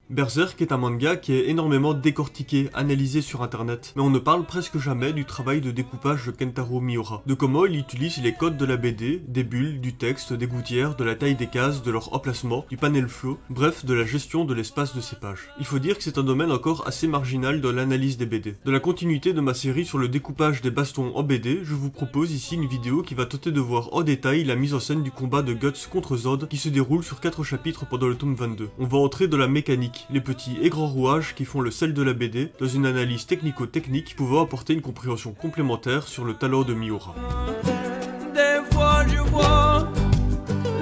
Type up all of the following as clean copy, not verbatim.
Berserk est un manga qui est énormément décortiqué, analysé sur internet, mais on ne parle presque jamais du travail de découpage de Kentaro Miura, de comment il utilise les codes de la BD, des bulles, du texte, des gouttières, de la taille des cases, de leur emplacement, du panel flow, bref, de la gestion de l'espace de ces pages. Il faut dire que c'est un domaine encore assez marginal dans l'analyse des BD. De la continuité de ma série sur le découpage des bastons en BD, je vous propose ici une vidéo qui va tenter de voir en détail la mise en scène du combat de Guts contre Zod qui se déroule sur 4 chapitres pendant le tome 22. On va entrer dans la mécanique, les petits et grands rouages qui font le sel de la BD, dans une analyse technico-technique pouvant apporter une compréhension complémentaire sur le talent de Miura. Des fois je vois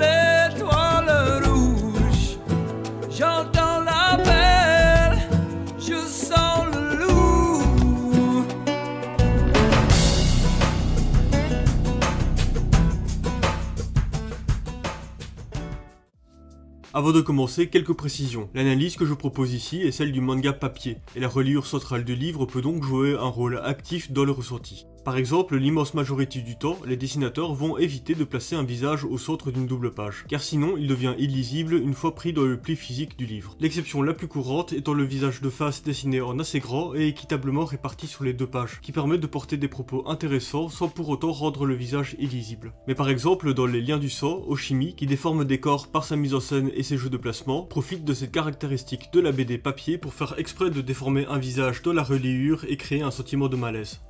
l'étoile rouge, j'entends l'appel, je sens le loup. Avant de commencer, quelques précisions. L'analyse que je propose ici est celle du manga papier, et la reliure centrale du livre peut donc jouer un rôle actif dans le ressenti. Par exemple, l'immense majorité du temps, les dessinateurs vont éviter de placer un visage au centre d'une double page, car sinon il devient illisible une fois pris dans le pli physique du livre. L'exception la plus courante étant le visage de face dessiné en assez grand et équitablement réparti sur les deux pages, qui permet de porter des propos intéressants sans pour autant rendre le visage illisible. Mais par exemple, dans Les Liens du sang, Oshimi, qui déforme des corps par sa mise en scène et ses jeux de placement, profite de cette caractéristique de la BD papier pour faire exprès de déformer un visage dans la reliure et créer un sentiment de malaise.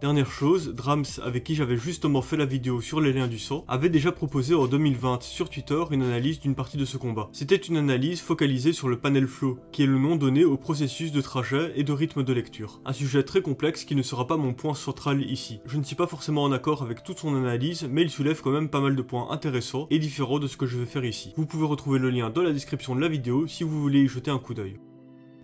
Dernière chose, Drams, avec qui j'avais justement fait la vidéo sur les liens du sang, avait déjà proposé en 2020 sur Twitter une analyse d'une partie de ce combat. C'était une analyse focalisée sur le panel flow, qui est le nom donné au processus de trajet et de rythme de lecture. Un sujet très complexe qui ne sera pas mon point central ici. Je ne suis pas forcément en accord avec toute son analyse, mais il soulève quand même pas mal de points intéressants et différents de ce que je vais faire ici. Vous pouvez retrouver le lien dans la description de la vidéo si vous voulez y jeter un coup d'œil.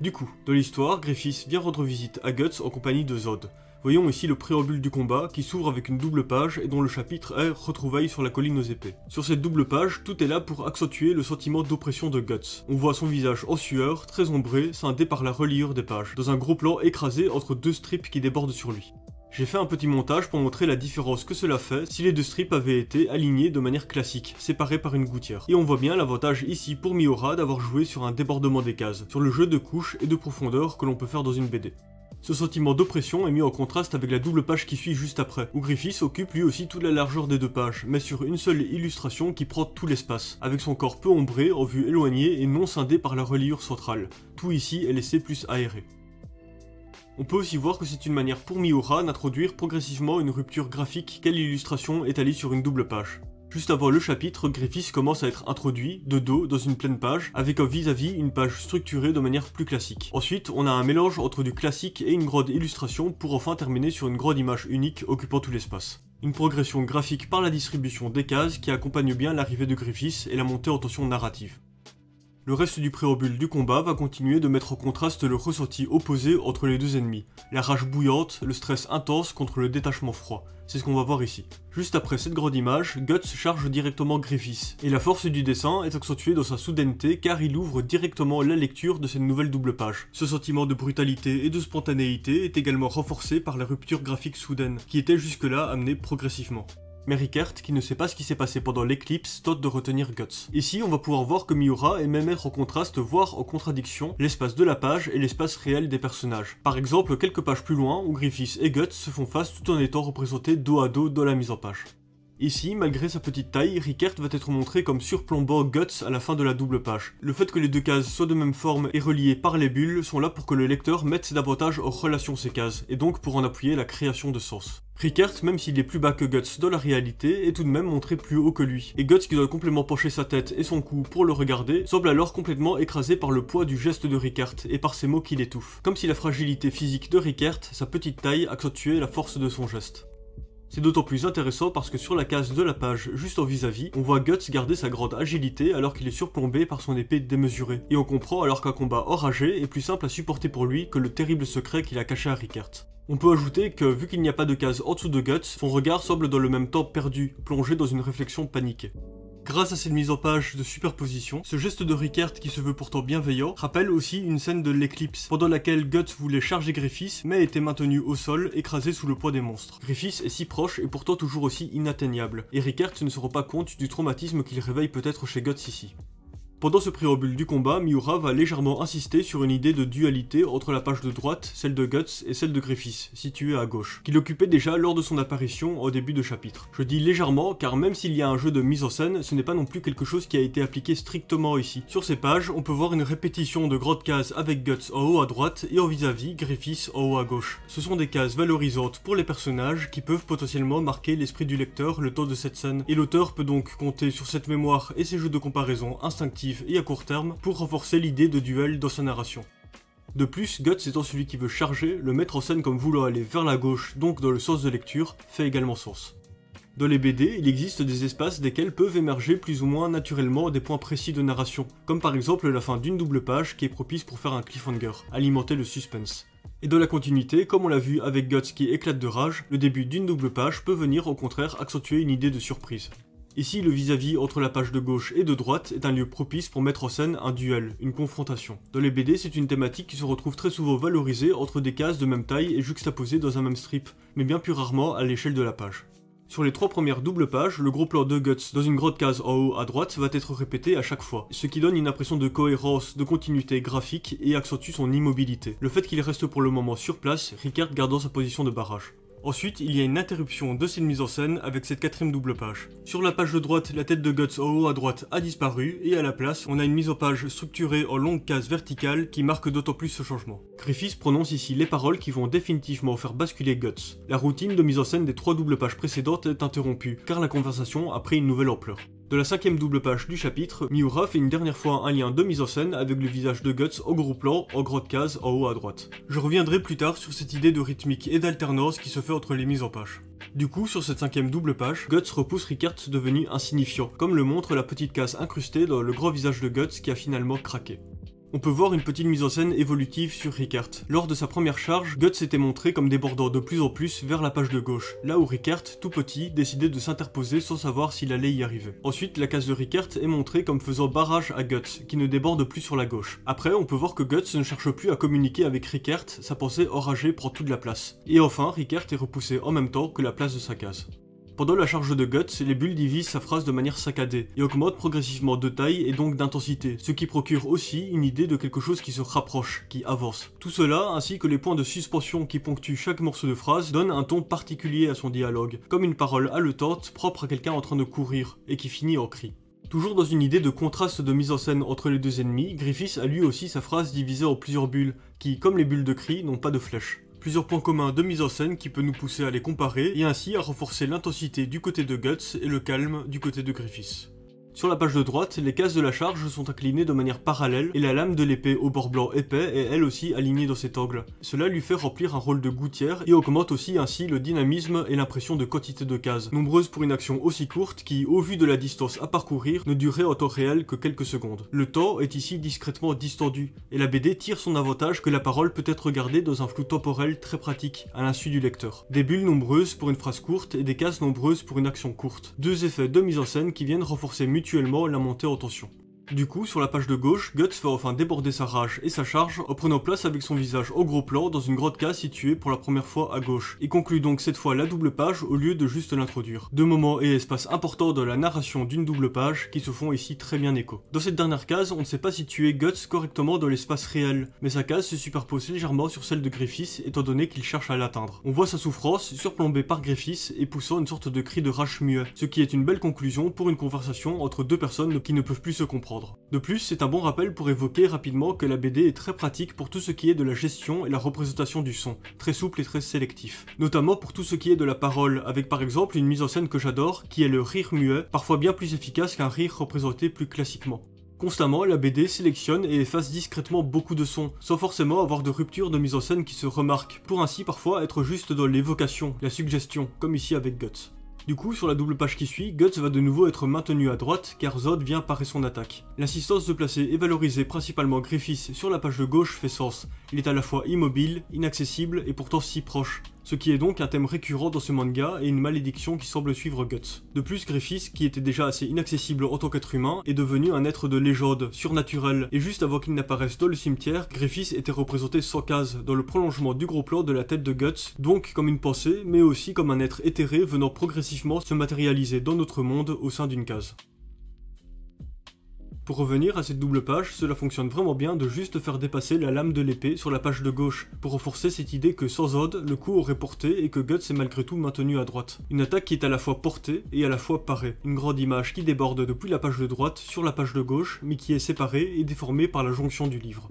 Du coup, dans l'histoire, Griffiths vient rendre visite à Guts en compagnie de Zod. Voyons ici le préambule du combat qui s'ouvre avec une double page et dont le chapitre est « Retrouvailles sur la colline aux épées ». Sur cette double page, tout est là pour accentuer le sentiment d'oppression de Guts. On voit son visage en sueur, très ombré, scindé par la reliure des pages, dans un gros plan écrasé entre deux strips qui débordent sur lui. J'ai fait un petit montage pour montrer la différence que cela fait si les deux strips avaient été alignés de manière classique, séparés par une gouttière. Et on voit bien l'avantage ici pour Miura d'avoir joué sur un débordement des cases, sur le jeu de couches et de profondeur que l'on peut faire dans une BD. Ce sentiment d'oppression est mis en contraste avec la double page qui suit juste après, où Griffiths occupe lui aussi toute la largeur des deux pages, mais sur une seule illustration qui prend tout l'espace, avec son corps peu ombré, en vue éloignée et non scindé par la reliure centrale. Tout ici est laissé plus aéré. On peut aussi voir que c'est une manière pour Miura d'introduire progressivement une rupture graphique qu'est l'illustration étalée sur une double page. Juste avant le chapitre, Griffiths commence à être introduit, de dos, dans une pleine page, avec un vis-à-vis une page structurée de manière plus classique. Ensuite, on a un mélange entre du classique et une grande illustration pour enfin terminer sur une grande image unique occupant tout l'espace. Une progression graphique par la distribution des cases qui accompagne bien l'arrivée de Griffiths et la montée en tension narrative. Le reste du préambule du combat va continuer de mettre en contraste le ressenti opposé entre les deux ennemis, la rage bouillante, le stress intense contre le détachement froid. C'est ce qu'on va voir ici. Juste après cette grande image, Guts charge directement Griffiths, et la force du dessin est accentuée dans sa soudaineté car il ouvre directement la lecture de cette nouvelle double page. Ce sentiment de brutalité et de spontanéité est également renforcé par la rupture graphique soudaine, qui était jusque-là amenée progressivement. Mais Rickert, qui ne sait pas ce qui s'est passé pendant l'éclipse, tente de retenir Guts. Ici, on va pouvoir voir que Miura aimait mettre en contraste, voire en contradiction, l'espace de la page et l'espace réel des personnages. Par exemple, quelques pages plus loin, où Griffiths et Guts se font face tout en étant représentés dos à dos dans la mise en page. Ici, malgré sa petite taille, Rickert va être montré comme surplombant Guts à la fin de la double page. Le fait que les deux cases soient de même forme et reliées par les bulles sont là pour que le lecteur mette davantage en relation ces cases, et donc pour en appuyer la création de sens. Rickert, même s'il est plus bas que Guts dans la réalité, est tout de même montré plus haut que lui, et Guts qui doit complètement pencher sa tête et son cou pour le regarder, semble alors complètement écrasé par le poids du geste de Rickert et par ses mots qui l'étouffent. Comme si la fragilité physique de Rickert, sa petite taille, accentuait la force de son geste. C'est d'autant plus intéressant parce que sur la case de la page, juste en vis-à-vis, on voit Guts garder sa grande agilité alors qu'il est surplombé par son épée démesurée. Et on comprend alors qu'un combat enragé est plus simple à supporter pour lui que le terrible secret qu'il a caché à Rickert. On peut ajouter que, vu qu'il n'y a pas de case en dessous de Guts, son regard semble dans le même temps perdu, plongé dans une réflexion paniquée. Grâce à cette mise en page de superposition, ce geste de Rickert qui se veut pourtant bienveillant rappelle aussi une scène de l'éclipse, pendant laquelle Guts voulait charger Griffiths mais était maintenu au sol, écrasé sous le poids des monstres. Griffiths est si proche et pourtant toujours aussi inatteignable, et Rickert ne se rend pas compte du traumatisme qu'il réveille peut-être chez Guts ici. Pendant ce préambule du combat, Miura va légèrement insister sur une idée de dualité entre la page de droite, celle de Guts, et celle de Griffiths, située à gauche, qu'il occupait déjà lors de son apparition au début de chapitre. Je dis légèrement car même s'il y a un jeu de mise en scène, ce n'est pas non plus quelque chose qui a été appliqué strictement ici. Sur ces pages, on peut voir une répétition de grandes cases avec Guts en haut à droite et en vis-à-vis Griffiths en haut à gauche. Ce sont des cases valorisantes pour les personnages qui peuvent potentiellement marquer l'esprit du lecteur le temps de cette scène, et l'auteur peut donc compter sur cette mémoire et ces jeux de comparaison instinctifs et à court terme pour renforcer l'idée de duel dans sa narration. De plus, Guts étant celui qui veut charger, le mettre en scène comme voulant aller vers la gauche, donc dans le sens de lecture, fait également sens. Dans les BD, il existe des espaces desquels peuvent émerger plus ou moins naturellement des points précis de narration, comme par exemple la fin d'une double page qui est propice pour faire un cliffhanger, alimenter le suspense. Et dans la continuité, comme on l'a vu avec Guts qui éclate de rage, le début d'une double page peut venir au contraire accentuer une idée de surprise. Ici, le vis-à-vis entre la page de gauche et de droite est un lieu propice pour mettre en scène un duel, une confrontation. Dans les BD, c'est une thématique qui se retrouve très souvent valorisée entre des cases de même taille et juxtaposées dans un même strip, mais bien plus rarement à l'échelle de la page. Sur les 3 premières doubles pages, le gros plan de Guts dans une grande case en haut à droite va être répété à chaque fois, ce qui donne une impression de cohérence, de continuité graphique et accentue son immobilité. Le fait qu'il reste pour le moment sur place, Rickert gardant sa position de barrage. Ensuite, il y a une interruption de cette mise en scène avec cette 4ème double page. Sur la page de droite, la tête de Guts en haut à droite a disparu, et à la place, on a une mise en page structurée en longues cases verticales qui marque d'autant plus ce changement. Griffiths prononce ici les paroles qui vont définitivement faire basculer Guts. La routine de mise en scène des 3 doubles pages précédentes est interrompue, car la conversation a pris une nouvelle ampleur. De la 5ème double page du chapitre, Miura fait une dernière fois un lien de mise en scène avec le visage de Guts au gros plan, en grande case en haut à droite. Je reviendrai plus tard sur cette idée de rythmique et d'alternance qui se fait entre les mises en page. Du coup, sur cette 5ème double page, Guts repousse Rickert devenu insignifiant, comme le montre la petite case incrustée dans le grand visage de Guts qui a finalement craqué. On peut voir une petite mise en scène évolutive sur Rickert. Lors de sa première charge, Guts s'était montré comme débordant de plus en plus vers la page de gauche, là où Rickert, tout petit, décidait de s'interposer sans savoir s'il allait y arriver. Ensuite, la case de Rickert est montrée comme faisant barrage à Guts, qui ne déborde plus sur la gauche. Après, on peut voir que Guts ne cherche plus à communiquer avec Rickert, sa pensée enragée prend toute la place. Et enfin, Rickert est repoussé en même temps que la place de sa case. Pendant la charge de Guts, les bulles divisent sa phrase de manière saccadée et augmentent progressivement de taille et donc d'intensité, ce qui procure aussi une idée de quelque chose qui se rapproche, qui avance. Tout cela, ainsi que les points de suspension qui ponctuent chaque morceau de phrase, donnent un ton particulier à son dialogue, comme une parole haletante propre à quelqu'un en train de courir et qui finit en cri. Toujours dans une idée de contraste de mise en scène entre les deux ennemis, Griffiths a lui aussi sa phrase divisée en plusieurs bulles, qui, comme les bulles de cri, n'ont pas de flèche. Plusieurs points communs de mise en scène qui peut nous pousser à les comparer et ainsi à renforcer l'intensité du côté de Guts et le calme du côté de Griffiths. Sur la page de droite, les cases de la charge sont inclinées de manière parallèle et la lame de l'épée au bord blanc épais est elle aussi alignée dans cet angle. Cela lui fait remplir un rôle de gouttière et augmente aussi ainsi le dynamisme et l'impression de quantité de cases, nombreuses pour une action aussi courte qui, au vu de la distance à parcourir, ne durait en temps réel que quelques secondes. Le temps est ici discrètement distendu et la BD tire son avantage que la parole peut être gardée dans un flou temporel très pratique, à l'insu du lecteur. Des bulles nombreuses pour une phrase courte et des cases nombreuses pour une action courte. Deux effets de mise en scène qui viennent renforcer mutuellement la montée en tension. Du coup, sur la page de gauche, Guts va enfin déborder sa rage et sa charge en prenant place avec son visage au gros plan dans une grande case située pour la première fois à gauche, et conclut donc cette fois la double page au lieu de juste l'introduire. Deux moments et espaces importants dans la narration d'une double page qui se font ici très bien écho. Dans cette dernière case, on ne sait pas situer Guts correctement dans l'espace réel, mais sa case se superpose légèrement sur celle de Griffiths étant donné qu'il cherche à l'atteindre. On voit sa souffrance surplombée par Griffiths et poussant une sorte de cri de rage muet, ce qui est une belle conclusion pour une conversation entre deux personnes qui ne peuvent plus se comprendre. De plus, c'est un bon rappel pour évoquer rapidement que la BD est très pratique pour tout ce qui est de la gestion et la représentation du son, très souple et très sélectif. Notamment pour tout ce qui est de la parole, avec par exemple une mise en scène que j'adore, qui est le rire muet, parfois bien plus efficace qu'un rire représenté plus classiquement. Constamment, la BD sélectionne et efface discrètement beaucoup de sons, sans forcément avoir de rupture de mise en scène qui se remarque, pour ainsi parfois être juste dans l'évocation, la suggestion, comme ici avec Guts. Du coup, sur la double page qui suit, Guts va de nouveau être maintenu à droite car Zod vient parer son attaque. L'insistance de placer et valoriser principalement Griffiths sur la page de gauche fait sens. Il est à la fois immobile, inaccessible et pourtant si proche. Ce qui est donc un thème récurrent dans ce manga et une malédiction qui semble suivre Guts. De plus, Griffiths, qui était déjà assez inaccessible en tant qu'être humain, est devenu un être de légende, surnaturel, et juste avant qu'il n'apparaisse dans le cimetière, Griffiths était représenté sans case, dans le prolongement du gros plan de la tête de Guts, donc comme une pensée, mais aussi comme un être éthéré venant progressivement se matérialiser dans notre monde au sein d'une case. Pour revenir à cette double page, cela fonctionne vraiment bien de juste faire dépasser la lame de l'épée sur la page de gauche, pour renforcer cette idée que sans Zod, le coup aurait porté et que Guts est malgré tout maintenu à droite. Une attaque qui est à la fois portée et à la fois parée. Une grande image qui déborde depuis la page de droite sur la page de gauche, mais qui est séparée et déformée par la jonction du livre.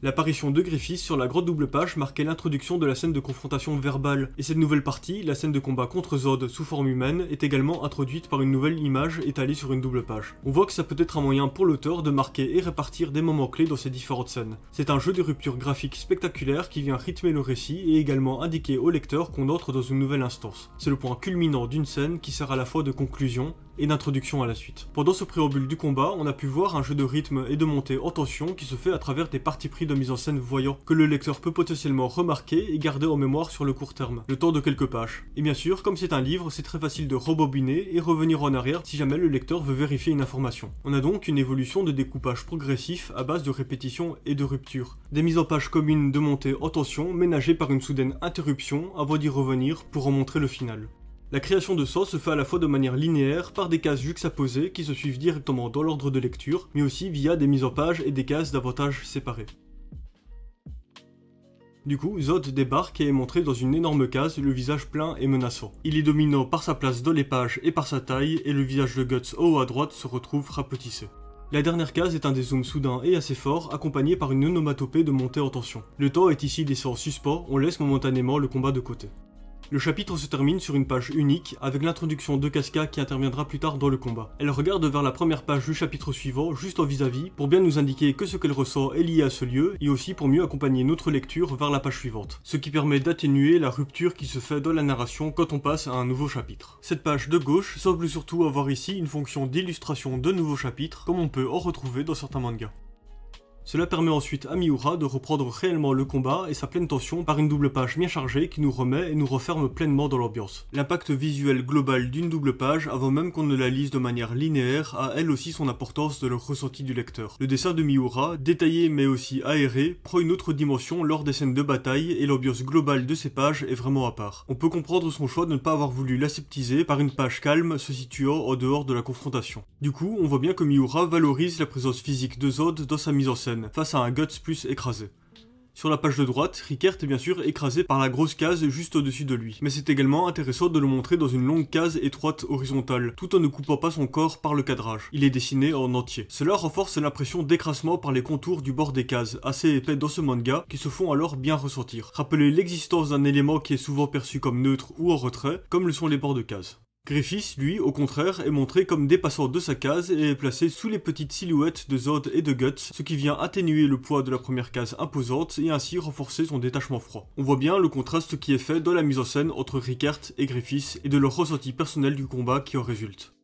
L'apparition de Griffiths sur la grande double page marquait l'introduction de la scène de confrontation verbale, et cette nouvelle partie, la scène de combat contre Zod sous forme humaine, est également introduite par une nouvelle image étalée sur une double page. On voit que ça peut être un moyen pour l'auteur de marquer et répartir des moments clés dans ces différentes scènes. C'est un jeu de rupture graphique spectaculaire qui vient rythmer le récit et également indiquer au lecteur qu'on entre dans une nouvelle instance. C'est le point culminant d'une scène qui sert à la fois de conclusion et d'introduction à la suite. Pendant ce préambule du combat, on a pu voir un jeu de rythme et de montée en tension qui se fait à travers des parties pris de mise en scène voyants, que le lecteur peut potentiellement remarquer et garder en mémoire sur le court terme, le temps de quelques pages. Et bien sûr, comme c'est un livre, c'est très facile de rebobiner et revenir en arrière si jamais le lecteur veut vérifier une information. On a donc une évolution de découpage progressif à base de répétition et de rupture. Des mises en page communes de montée en tension ménagées par une soudaine interruption avant d'y revenir pour en montrer le final. La création de sens se fait à la fois de manière linéaire, par des cases juxtaposées qui se suivent directement dans l'ordre de lecture, mais aussi via des mises en page et des cases davantage séparées. Du coup, Zod débarque et est montré dans une énorme case, le visage plein et menaçant. Il est dominant par sa place dans les pages et par sa taille, et le visage de Guts en haut à droite se retrouve rapetissé. La dernière case est un dézoom soudain et assez fort, accompagné par une onomatopée de montée en tension. Le temps est ici laissé en suspens, on laisse momentanément le combat de côté. Le chapitre se termine sur une page unique, avec l'introduction de Casca qui interviendra plus tard dans le combat. Elle regarde vers la première page du chapitre suivant, juste en vis-à-vis, pour bien nous indiquer que ce qu'elle ressent est lié à ce lieu, et aussi pour mieux accompagner notre lecture vers la page suivante. Ce qui permet d'atténuer la rupture qui se fait dans la narration quand on passe à un nouveau chapitre. Cette page de gauche semble surtout avoir ici une fonction d'illustration de nouveaux chapitres, comme on peut en retrouver dans certains mangas. Cela permet ensuite à Miura de reprendre réellement le combat et sa pleine tension par une double page bien chargée qui nous remet et nous referme pleinement dans l'ambiance. L'impact visuel global d'une double page, avant même qu'on ne la lise de manière linéaire, a elle aussi son importance dans le ressenti du lecteur. Le dessin de Miura, détaillé mais aussi aéré, prend une autre dimension lors des scènes de bataille et l'ambiance globale de ces pages est vraiment à part. On peut comprendre son choix de ne pas avoir voulu l'aseptiser par une page calme se situant en dehors de la confrontation. Du coup, on voit bien que Miura valorise la présence physique de Zod dans sa mise en scène, face à un Guts plus écrasé. Sur la page de droite, Rickert est bien sûr écrasé par la grosse case juste au-dessus de lui, mais c'est également intéressant de le montrer dans une longue case étroite horizontale, tout en ne coupant pas son corps par le cadrage. Il est dessiné en entier. Cela renforce l'impression d'écrasement par les contours du bord des cases, assez épais dans ce manga, qui se font alors bien ressentir. Rappelez l'existence d'un élément qui est souvent perçu comme neutre ou en retrait, comme le sont les bords de cases. Griffiths, lui, au contraire, est montré comme dépassant de sa case et est placé sous les petites silhouettes de Zod et de Guts, ce qui vient atténuer le poids de la première case imposante et ainsi renforcer son détachement froid. On voit bien le contraste qui est fait dans la mise en scène entre Rickert et Griffiths et de leur ressenti personnel du combat qui en résulte.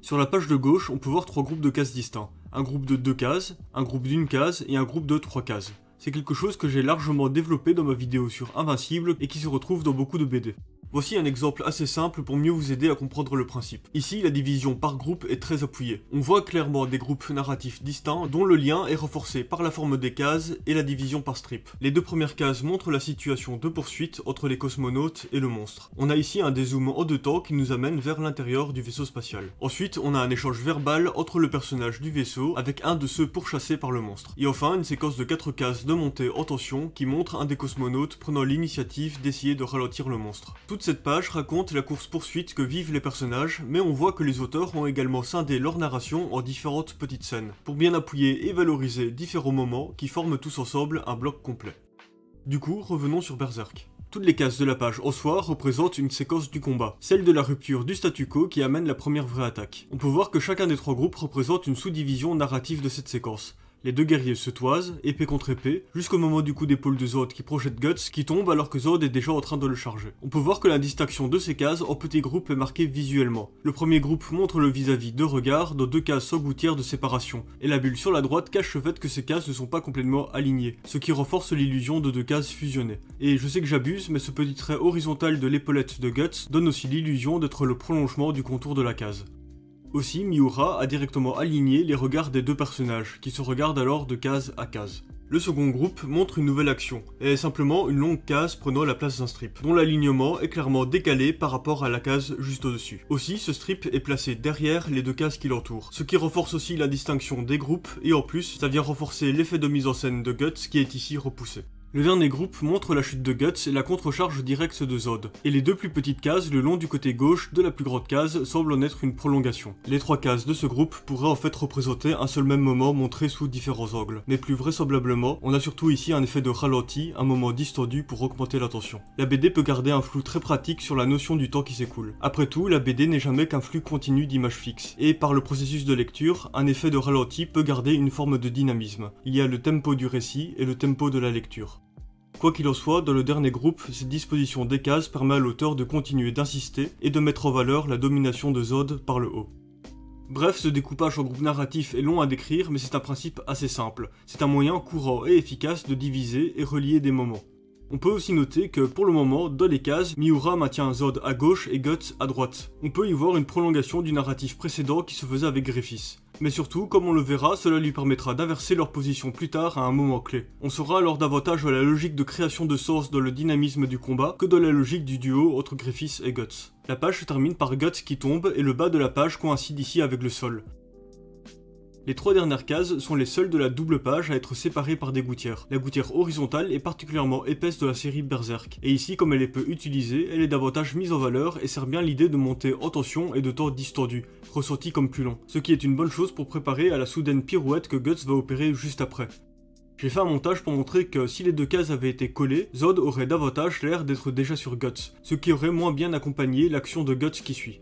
Sur la page de gauche, on peut voir 3 groupes de cases distincts. Un groupe de 2 cases, un groupe d'1 case et un groupe de 3 cases. C'est quelque chose que j'ai largement développé dans ma vidéo sur Invincible et qui se retrouve dans beaucoup de BD. Voici un exemple assez simple pour mieux vous aider à comprendre le principe. Ici, la division par groupe est très appuyée. On voit clairement des groupes narratifs distincts dont le lien est renforcé par la forme des cases et la division par strip. Les 2 premières cases montrent la situation de poursuite entre les cosmonautes et le monstre. On a ici un dézoom en 2 temps qui nous amène vers l'intérieur du vaisseau spatial. Ensuite, on a un échange verbal entre le personnage du vaisseau avec un de ceux pourchassés par le monstre. Et enfin, une séquence de 4 cases de montée en tension qui montre un des cosmonautes prenant l'initiative d'essayer de ralentir le monstre. Toute cette page raconte la course-poursuite que vivent les personnages, mais on voit que les auteurs ont également scindé leur narration en différentes petites scènes, pour bien appuyer et valoriser différents moments qui forment tous ensemble un bloc complet. Du coup, revenons sur Berserk. Toutes les cases de la page en soi représentent une séquence du combat, celle de la rupture du statu quo qui amène la première vraie attaque. On peut voir que chacun des 3 groupes représente une sous-division narrative de cette séquence. Les 2 guerriers se toisent, épée contre épée, jusqu'au moment du coup d'épaule de Zod qui projette Guts, qui tombe alors que Zod est déjà en train de le charger. On peut voir que la distinction de ces cases en petits groupes est marquée visuellement. Le premier groupe montre le vis-à-vis de regard dans 2 cases sans gouttière de séparation, et la bulle sur la droite cache le fait que ces cases ne sont pas complètement alignées, ce qui renforce l'illusion de 2 cases fusionnées. Et je sais que j'abuse, mais ce petit trait horizontal de l'épaulette de Guts donne aussi l'illusion d'être le prolongement du contour de la case. Aussi, Miura a directement aligné les regards des 2 personnages, qui se regardent alors de case à case. Le second groupe montre une nouvelle action, et est simplement une longue case prenant la place d'un strip, dont l'alignement est clairement décalé par rapport à la case juste au-dessus. Aussi, ce strip est placé derrière les deux cases qui l'entourent, ce qui renforce aussi la distinction des groupes, et en plus, ça vient renforcer l'effet de mise en scène de Guts qui est ici repoussé. Le dernier groupe montre la chute de Guts et la contre-charge directe de Zod, et les deux plus petites cases le long du côté gauche de la plus grande case semblent en être une prolongation. Les trois cases de ce groupe pourraient en fait représenter un seul même moment montré sous différents angles, mais plus vraisemblablement, on a surtout ici un effet de ralenti, un moment distendu pour augmenter la tension. La BD peut garder un flou très pratique sur la notion du temps qui s'écoule. Après tout, la BD n'est jamais qu'un flux continu d'images fixes, et par le processus de lecture, un effet de ralenti peut garder une forme de dynamisme. Il y a le tempo du récit et le tempo de la lecture. Quoi qu'il en soit, dans le dernier groupe, cette disposition des cases permet à l'auteur de continuer d'insister et de mettre en valeur la domination de Zod par le haut. Bref, ce découpage en groupe narratif est long à décrire, mais c'est un principe assez simple. C'est un moyen courant et efficace de diviser et relier des moments. On peut aussi noter que, pour le moment, dans les cases, Miura maintient Zod à gauche et Guts à droite. On peut y voir une prolongation du narratif précédent qui se faisait avec Griffiths. Mais surtout, comme on le verra, cela lui permettra d'inverser leur position plus tard à un moment clé. On sera alors davantage dans la logique de création de sens dans le dynamisme du combat que dans la logique du duo entre Griffiths et Guts. La page se termine par Guts qui tombe et le bas de la page coïncide ici avec le sol. Les trois dernières cases sont les seules de la double page à être séparées par des gouttières. La gouttière horizontale est particulièrement épaisse de la série Berserk, et ici comme elle est peu utilisée, elle est davantage mise en valeur et sert bien l'idée de monter en tension et de temps distendu, ressenti comme plus long, ce qui est une bonne chose pour préparer à la soudaine pirouette que Guts va opérer juste après. J'ai fait un montage pour montrer que si les deux cases avaient été collées, Zod aurait davantage l'air d'être déjà sur Guts, ce qui aurait moins bien accompagné l'action de Guts qui suit.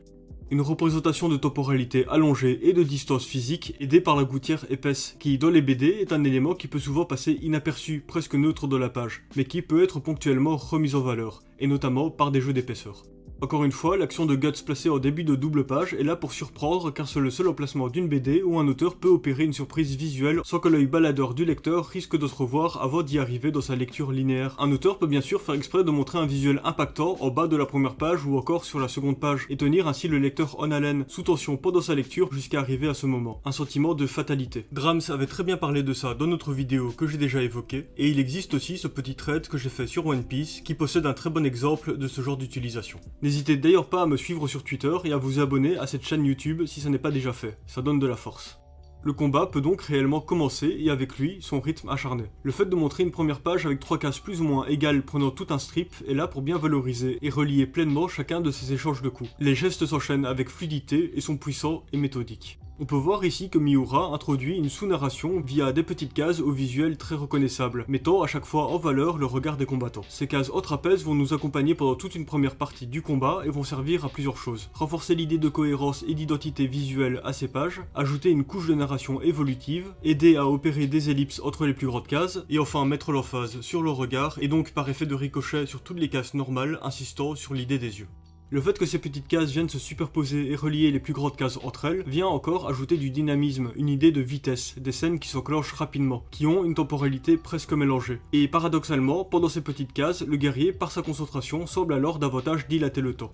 Une représentation de temporalité allongée et de distance physique aidée par la gouttière épaisse, qui dans les BD est un élément qui peut souvent passer inaperçu, presque neutre de la page, mais qui peut être ponctuellement remis en valeur, et notamment par des jeux d'épaisseur. Encore une fois, l'action de Guts placée en début de double page est là pour surprendre car c'est le seul emplacement d'une BD où un auteur peut opérer une surprise visuelle sans que l'œil baladeur du lecteur risque de se revoir avant d'y arriver dans sa lecture linéaire. Un auteur peut bien sûr faire exprès de montrer un visuel impactant en bas de la première page ou encore sur la seconde page et tenir ainsi le lecteur en haleine, sous tension pendant sa lecture jusqu'à arriver à ce moment. Un sentiment de fatalité. Drams avait très bien parlé de ça dans notre vidéo que j'ai déjà évoquée, et il existe aussi ce petit thread que j'ai fait sur One Piece qui possède un très bon exemple de ce genre d'utilisation. N'hésitez d'ailleurs pas à me suivre sur Twitter et à vous abonner à cette chaîne YouTube si ça n'est pas déjà fait, ça donne de la force. Le combat peut donc réellement commencer et avec lui, son rythme acharné. Le fait de montrer une première page avec trois cases plus ou moins égales prenant tout un strip est là pour bien valoriser et relier pleinement chacun de ces échanges de coups. Les gestes s'enchaînent avec fluidité et sont puissants et méthodiques. On peut voir ici que Miura introduit une sous-narration via des petites cases au visuel très reconnaissable, mettant à chaque fois en valeur le regard des combattants. Ces cases en trapèze vont nous accompagner pendant toute une première partie du combat et vont servir à plusieurs choses. Renforcer l'idée de cohérence et d'identité visuelle à ces pages, ajouter une couche de narration évolutive, aider à opérer des ellipses entre les plus grandes cases, et enfin mettre l'emphase sur le regard et donc par effet de ricochet sur toutes les cases normales, insistant sur l'idée des yeux. Le fait que ces petites cases viennent se superposer et relier les plus grandes cases entre elles vient encore ajouter du dynamisme, une idée de vitesse, des scènes qui s'enclenchent rapidement, qui ont une temporalité presque mélangée. Et paradoxalement, pendant ces petites cases, le guerrier, par sa concentration, semble alors davantage dilater le temps.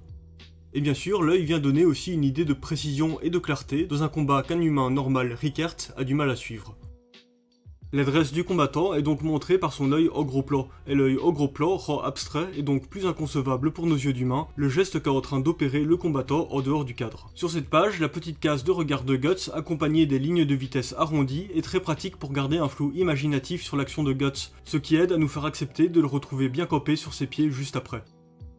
Et bien sûr, l'œil vient donner aussi une idée de précision et de clarté dans un combat qu'un humain normal, Rickert, a du mal à suivre. L'adresse du combattant est donc montrée par son œil au gros plan, et l'œil au gros plan rend abstrait et donc plus inconcevable pour nos yeux d'humains le geste qu'est en train d'opérer le combattant en dehors du cadre. Sur cette page, la petite case de regard de Guts accompagnée des lignes de vitesse arrondies est très pratique pour garder un flou imaginatif sur l'action de Guts, ce qui aide à nous faire accepter de le retrouver bien campé sur ses pieds juste après.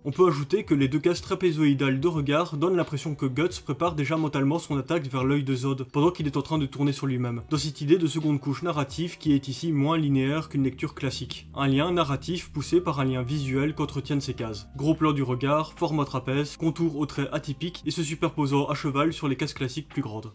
On peut ajouter que les deux cases trapézoïdales de regard donnent l'impression que Guts prépare déjà mentalement son attaque vers l'œil de Zod, pendant qu'il est en train de tourner sur lui-même, dans cette idée de seconde couche narrative qui est ici moins linéaire qu'une lecture classique. Un lien narratif poussé par un lien visuel qu'entretiennent ces cases. Gros plan du regard, format trapèze, contour aux traits atypiques et se superposant à cheval sur les cases classiques plus grandes.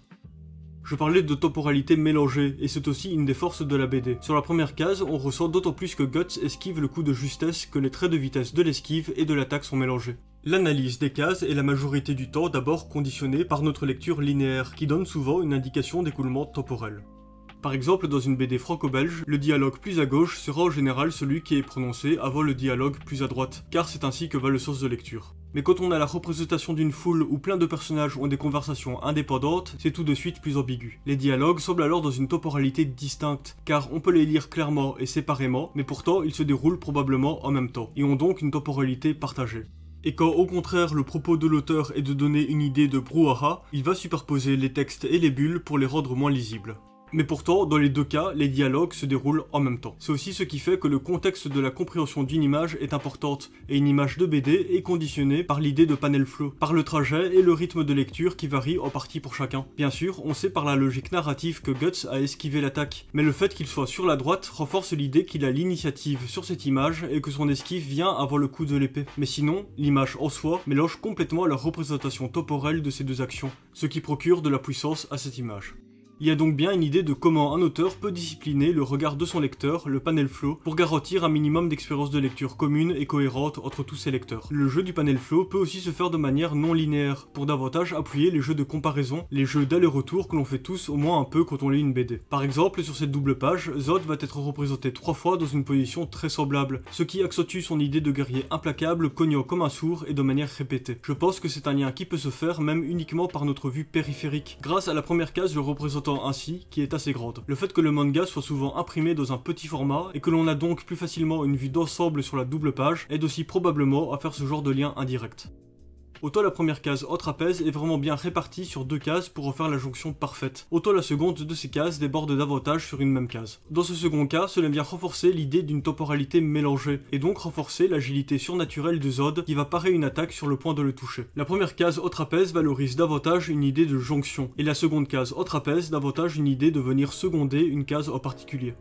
Je parlais de temporalité mélangée, et c'est aussi une des forces de la BD. Sur la première case, on ressent d'autant plus que Guts esquive le coup de justesse que les traits de vitesse de l'esquive et de l'attaque sont mélangés. L'analyse des cases est la majorité du temps d'abord conditionnée par notre lecture linéaire, qui donne souvent une indication d'écoulement temporel. Par exemple, dans une BD franco-belge, le dialogue plus à gauche sera en général celui qui est prononcé avant le dialogue plus à droite, car c'est ainsi que va le sens de lecture. Mais quand on a la représentation d'une foule où plein de personnages ont des conversations indépendantes, c'est tout de suite plus ambigu. Les dialogues semblent alors dans une temporalité distincte, car on peut les lire clairement et séparément, mais pourtant ils se déroulent probablement en même temps, et ont donc une temporalité partagée. Et quand au contraire le propos de l'auteur est de donner une idée de brouhaha, il va superposer les textes et les bulles pour les rendre moins lisibles. Mais pourtant, dans les deux cas, les dialogues se déroulent en même temps. C'est aussi ce qui fait que le contexte de la compréhension d'une image est importante, et une image de BD est conditionnée par l'idée de panel flow, par le trajet et le rythme de lecture qui varie en partie pour chacun. Bien sûr, on sait par la logique narrative que Guts a esquivé l'attaque, mais le fait qu'il soit sur la droite renforce l'idée qu'il a l'initiative sur cette image et que son esquive vient avant le coup de l'épée. Mais sinon, l'image en soi mélange complètement la représentation temporelle de ces deux actions, ce qui procure de la puissance à cette image. Il y a donc bien une idée de comment un auteur peut discipliner le regard de son lecteur, le panel flow, pour garantir un minimum d'expérience de lecture commune et cohérente entre tous ses lecteurs. Le jeu du panel flow peut aussi se faire de manière non linéaire, pour davantage appuyer les jeux de comparaison, les jeux d'aller-retour que l'on fait tous au moins un peu quand on lit une BD. Par exemple, sur cette double page, Zod va être représenté 3 fois dans une position très semblable, ce qui accentue son idée de guerrier implacable, cognant comme un sourd et de manière répétée. Je pense que c'est un lien qui peut se faire même uniquement par notre vue périphérique, grâce à la première case le représentant ainsi, qui est assez grande. Le fait que le manga soit souvent imprimé dans un petit format et que l'on a donc plus facilement une vue d'ensemble sur la double page aide aussi probablement à faire ce genre de lien indirect. Autant la première case en trapèze est vraiment bien répartie sur 2 cases pour en faire la jonction parfaite, autant la seconde de ces cases déborde davantage sur une même case. Dans ce second cas, cela vient renforcer l'idée d'une temporalité mélangée, et donc renforcer l'agilité surnaturelle de Zod qui va parer une attaque sur le point de le toucher. La première case au trapèze valorise davantage une idée de jonction, et la seconde case au trapèze davantage une idée de venir seconder une case en particulier.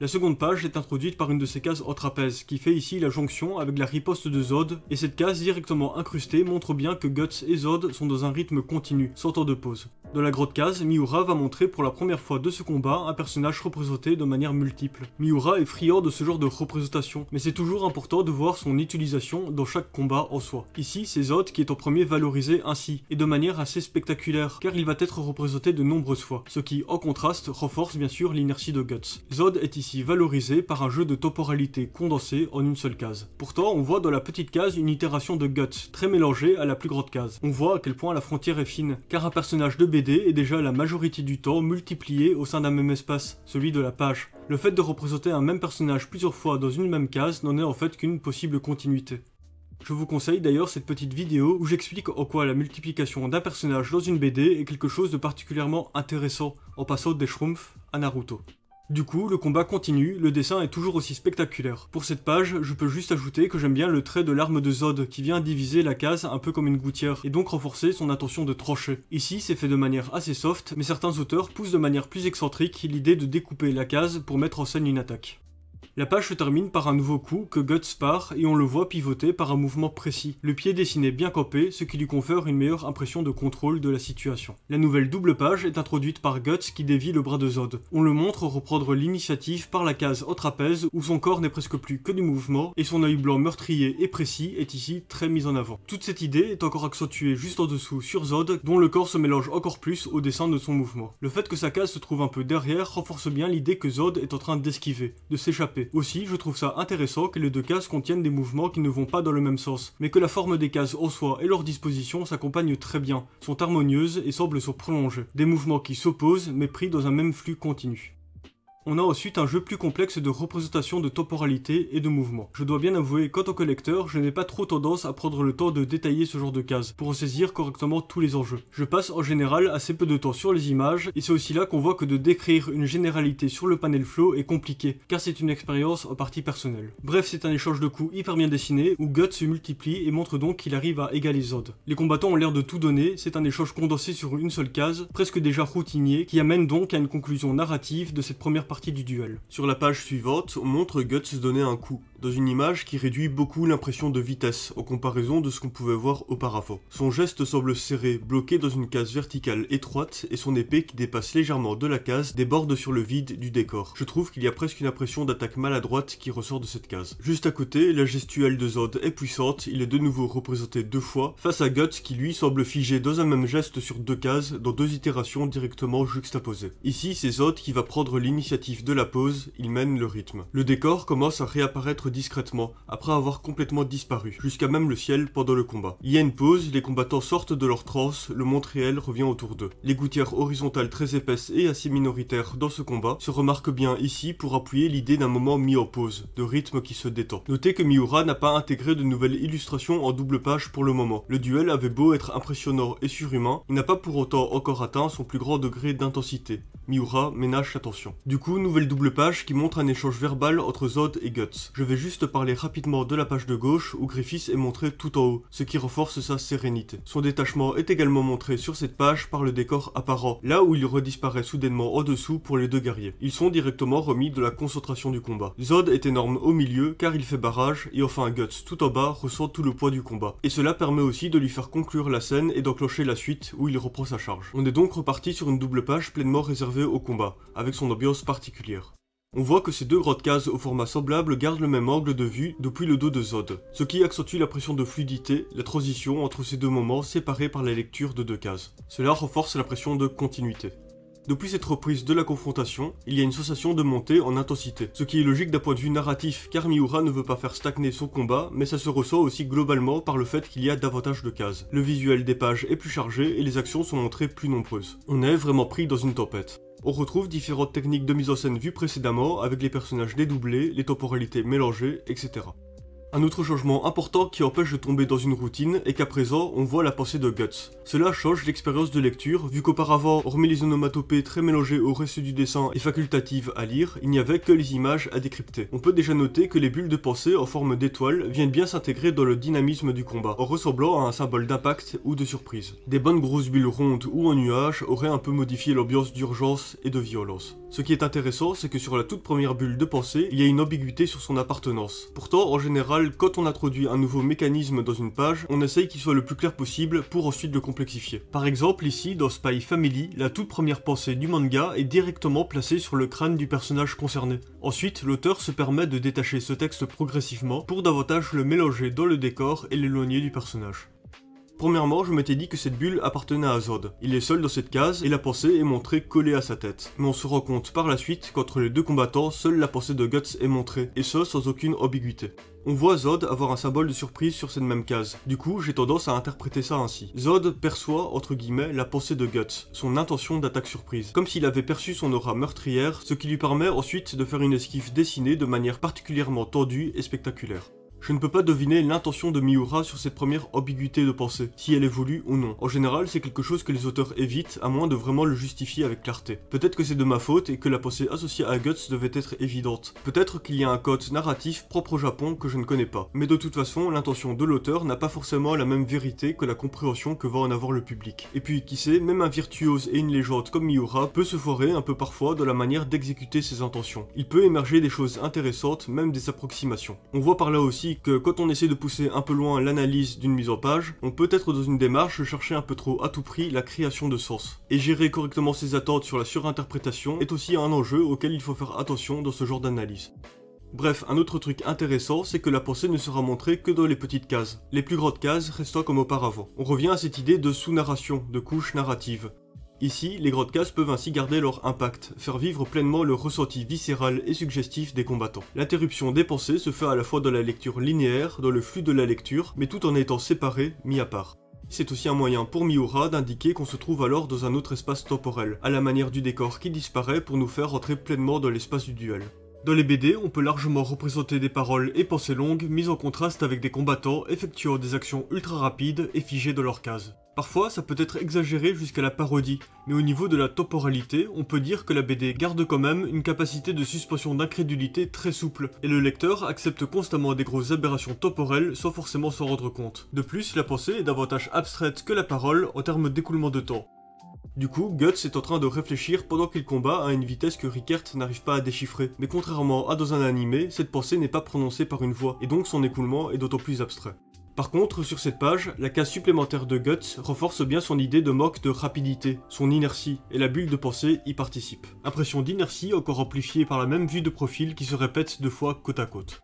La seconde page est introduite par une de ces cases en trapèze, qui fait ici la jonction avec la riposte de Zod, et cette case directement incrustée montre bien que Guts et Zod sont dans un rythme continu, sans temps de pause. Dans la grotte case, Miura va montrer pour la première fois de ce combat un personnage représenté de manière multiple. Miura est friand de ce genre de représentation, mais c'est toujours important de voir son utilisation dans chaque combat en soi. Ici, c'est Zod qui est en premier valorisé ainsi, et de manière assez spectaculaire, car il va être représenté de nombreuses fois, ce qui, en contraste, renforce bien sûr l'inertie de Guts. Zod est ici valorisé par un jeu de temporalité condensé en une seule case. Pourtant, on voit dans la petite case une itération de Guts, très mélangée à la plus grande case. On voit à quel point la frontière est fine, car un personnage de BD est déjà la majorité du temps multiplié au sein d'un même espace, celui de la page. Le fait de représenter un même personnage plusieurs fois dans une même case n'en est en fait qu'une possible continuité. Je vous conseille d'ailleurs cette petite vidéo où j'explique en quoi la multiplication d'un personnage dans une BD est quelque chose de particulièrement intéressant, en passant des Schtroumpfs à Naruto. Du coup, le combat continue, le dessin est toujours aussi spectaculaire. Pour cette page, je peux juste ajouter que j'aime bien le trait de l'arme de Zod qui vient diviser la case un peu comme une gouttière et donc renforcer son intention de trancher. Ici, c'est fait de manière assez soft, mais certains auteurs poussent de manière plus excentrique l'idée de découper la case pour mettre en scène une attaque. La page se termine par un nouveau coup que Guts part et on le voit pivoter par un mouvement précis, le pied dessiné bien campé, ce qui lui confère une meilleure impression de contrôle de la situation. La nouvelle double page est introduite par Guts qui dévie le bras de Zod. On le montre reprendre l'initiative par la case au trapèze où son corps n'est presque plus que du mouvement et son œil blanc meurtrier et précis est ici très mis en avant. Toute cette idée est encore accentuée juste en dessous sur Zod dont le corps se mélange encore plus au dessin de son mouvement. Le fait que sa case se trouve un peu derrière renforce bien l'idée que Zod est en train d'esquiver, de s'échapper. Aussi, je trouve ça intéressant que les deux cases contiennent des mouvements qui ne vont pas dans le même sens, mais que la forme des cases en soi et leur disposition s'accompagnent très bien, sont harmonieuses et semblent se prolonger. Des mouvements qui s'opposent, mais pris dans un même flux continu. On a ensuite un jeu plus complexe de représentation de temporalité et de mouvement. Je dois bien avouer qu'en tant que lecteur, je n'ai pas trop tendance à prendre le temps de détailler ce genre de cases, pour en saisir correctement tous les enjeux. Je passe en général assez peu de temps sur les images, et c'est aussi là qu'on voit que de décrire une généralité sur le panel flow est compliqué, car c'est une expérience en partie personnelle. Bref, c'est un échange de coups hyper bien dessiné, où Guts se multiplie et montre donc qu'il arrive à égaler Zod. Les combattants ont l'air de tout donner, c'est un échange condensé sur une seule case, presque déjà routinier, qui amène donc à une conclusion narrative de cette première partie du duel. Sur la page suivante, on montre Guts donner un coup. dans une image qui réduit beaucoup l'impression de vitesse en comparaison de ce qu'on pouvait voir auparavant. Son geste semble serré, bloqué dans une case verticale étroite, et son épée qui dépasse légèrement de la case déborde sur le vide du décor. Je trouve qu'il y a presque une impression d'attaque maladroite qui ressort de cette case. Juste à côté, la gestuelle de Zod est puissante, il est de nouveau représenté 2 fois, face à Guts qui lui semble figé dans un même geste sur 2 cases, dans 2 itérations directement juxtaposées. Ici, c'est Zod qui va prendre l'initiative de la pose, il mène le rythme. Le décor commence à réapparaître discrètement, après avoir complètement disparu, jusqu'à même le ciel pendant le combat. Il y a une pause, les combattants sortent de leur transe, le monde réel revient autour d'eux. Les gouttières horizontales très épaisses et assez minoritaires dans ce combat se remarquent bien ici pour appuyer l'idée d'un moment mis en pause, de rythme qui se détend. Notez que Miura n'a pas intégré de nouvelles illustrations en double page pour le moment. Le duel avait beau être impressionnant et surhumain, il n'a pas pour autant encore atteint son plus grand degré d'intensité. Miura ménage attention. Du coup, nouvelle double page qui montre un échange verbal entre Zod et Guts. Je vais juste parler rapidement de la page de gauche où Griffiths est montré tout en haut, ce qui renforce sa sérénité. Son détachement est également montré sur cette page par le décor apparent, là où il redisparaît soudainement en dessous pour les 2 guerriers. Ils sont directement remis de la concentration du combat. Zod est énorme au milieu car il fait barrage, et enfin Guts tout en bas ressent tout le poids du combat. Et cela permet aussi de lui faire conclure la scène et d'enclencher la suite où il reprend sa charge. On est donc reparti sur une double page pleinement réservée au combat, avec son ambiance particulière. On voit que ces 2 grandes cases au format semblable gardent le même angle de vue depuis le dos de Zod, ce qui accentue l'impression de fluidité, la transition entre ces 2 moments séparés par la lecture de 2 cases. Cela renforce l'impression de continuité. Depuis cette reprise de la confrontation, il y a une sensation de montée en intensité, ce qui est logique d'un point de vue narratif car Miura ne veut pas faire stagner son combat, mais ça se ressent aussi globalement par le fait qu'il y a davantage de cases. Le visuel des pages est plus chargé et les actions sont montrées plus nombreuses. On est vraiment pris dans une tempête. On retrouve différentes techniques de mise en scène vues précédemment avec les personnages dédoublés, les temporalités mélangées, etc. Un autre changement important qui empêche de tomber dans une routine est qu'à présent, on voit la pensée de Guts. Cela change l'expérience de lecture, vu qu'auparavant, hormis les onomatopées très mélangées au reste du dessin et facultatives à lire, il n'y avait que les images à décrypter. On peut déjà noter que les bulles de pensée en forme d'étoiles viennent bien s'intégrer dans le dynamisme du combat, en ressemblant à un symbole d'impact ou de surprise. Des bonnes grosses bulles rondes ou en nuages auraient un peu modifié l'ambiance d'urgence et de violence. Ce qui est intéressant, c'est que sur la toute première bulle de pensée, il y a une ambiguïté sur son appartenance. Pourtant, en général, quand on introduit un nouveau mécanisme dans une page, on essaye qu'il soit le plus clair possible pour ensuite le complexifier. Par exemple, ici, dans Spy Family, la toute première pensée du manga est directement placée sur le crâne du personnage concerné. Ensuite, l'auteur se permet de détacher ce texte progressivement pour davantage le mélanger dans le décor et l'éloigner du personnage. Premièrement, je m'étais dit que cette bulle appartenait à Zod. Il est seul dans cette case et la pensée est montrée collée à sa tête. Mais on se rend compte par la suite qu'entre les 2 combattants, seule la pensée de Guts est montrée, et ce sans aucune ambiguïté. On voit Zod avoir un symbole de surprise sur cette même case. Du coup, j'ai tendance à interpréter ça ainsi. Zod perçoit, entre guillemets, la pensée de Guts, son intention d'attaque surprise, comme s'il avait perçu son aura meurtrière, ce qui lui permet ensuite de faire une esquive dessinée de manière particulièrement tendue et spectaculaire. Je ne peux pas deviner l'intention de Miura sur cette première ambiguïté de pensée, si elle est voulue ou non. En général, c'est quelque chose que les auteurs évitent, à moins de vraiment le justifier avec clarté. Peut-être que c'est de ma faute et que la pensée associée à Guts devait être évidente. Peut-être qu'il y a un code narratif propre au Japon que je ne connais pas. Mais de toute façon, l'intention de l'auteur n'a pas forcément la même vérité que la compréhension que va en avoir le public. Et puis, qui sait, même un virtuose et une légende comme Miura peut se foirer un peu parfois dans la manière d'exécuter ses intentions. Il peut émerger des choses intéressantes, même des approximations. On voit par là aussi que quand on essaie de pousser un peu loin l'analyse d'une mise en page, on peut être dans une démarche de chercher un peu trop à tout prix la création de sens. Et gérer correctement ses attentes sur la surinterprétation est aussi un enjeu auquel il faut faire attention dans ce genre d'analyse. Bref, un autre truc intéressant, c'est que la pensée ne sera montrée que dans les petites cases, les plus grandes cases restant comme auparavant. On revient à cette idée de sous-narration, de couche narrative. Ici, les grandes cases peuvent ainsi garder leur impact, faire vivre pleinement le ressenti viscéral et suggestif des combattants. L'interruption des pensées se fait à la fois dans la lecture linéaire, dans le flux de la lecture, mais tout en étant séparé, mis à part. C'est aussi un moyen pour Miura d'indiquer qu'on se trouve alors dans un autre espace temporel, à la manière du décor qui disparaît pour nous faire rentrer pleinement dans l'espace du duel. Dans les BD, on peut largement représenter des paroles et pensées longues mises en contraste avec des combattants effectuant des actions ultra rapides et figées dans leur case. Parfois, ça peut être exagéré jusqu'à la parodie, mais au niveau de la temporalité, on peut dire que la BD garde quand même une capacité de suspension d'incrédulité très souple, et le lecteur accepte constamment des grosses aberrations temporelles sans forcément s'en rendre compte. De plus, la pensée est davantage abstraite que la parole en termes d'écoulement de temps. Du coup, Guts est en train de réfléchir pendant qu'il combat à une vitesse que Rickert n'arrive pas à déchiffrer. Mais contrairement à dans un animé, cette pensée n'est pas prononcée par une voix, et donc son écoulement est d'autant plus abstrait. Par contre, sur cette page, la case supplémentaire de Guts renforce bien son idée de manque de rapidité, son inertie, et la bulle de pensée y participe. Impression d'inertie encore amplifiée par la même vue de profil qui se répète 2 fois côte à côte.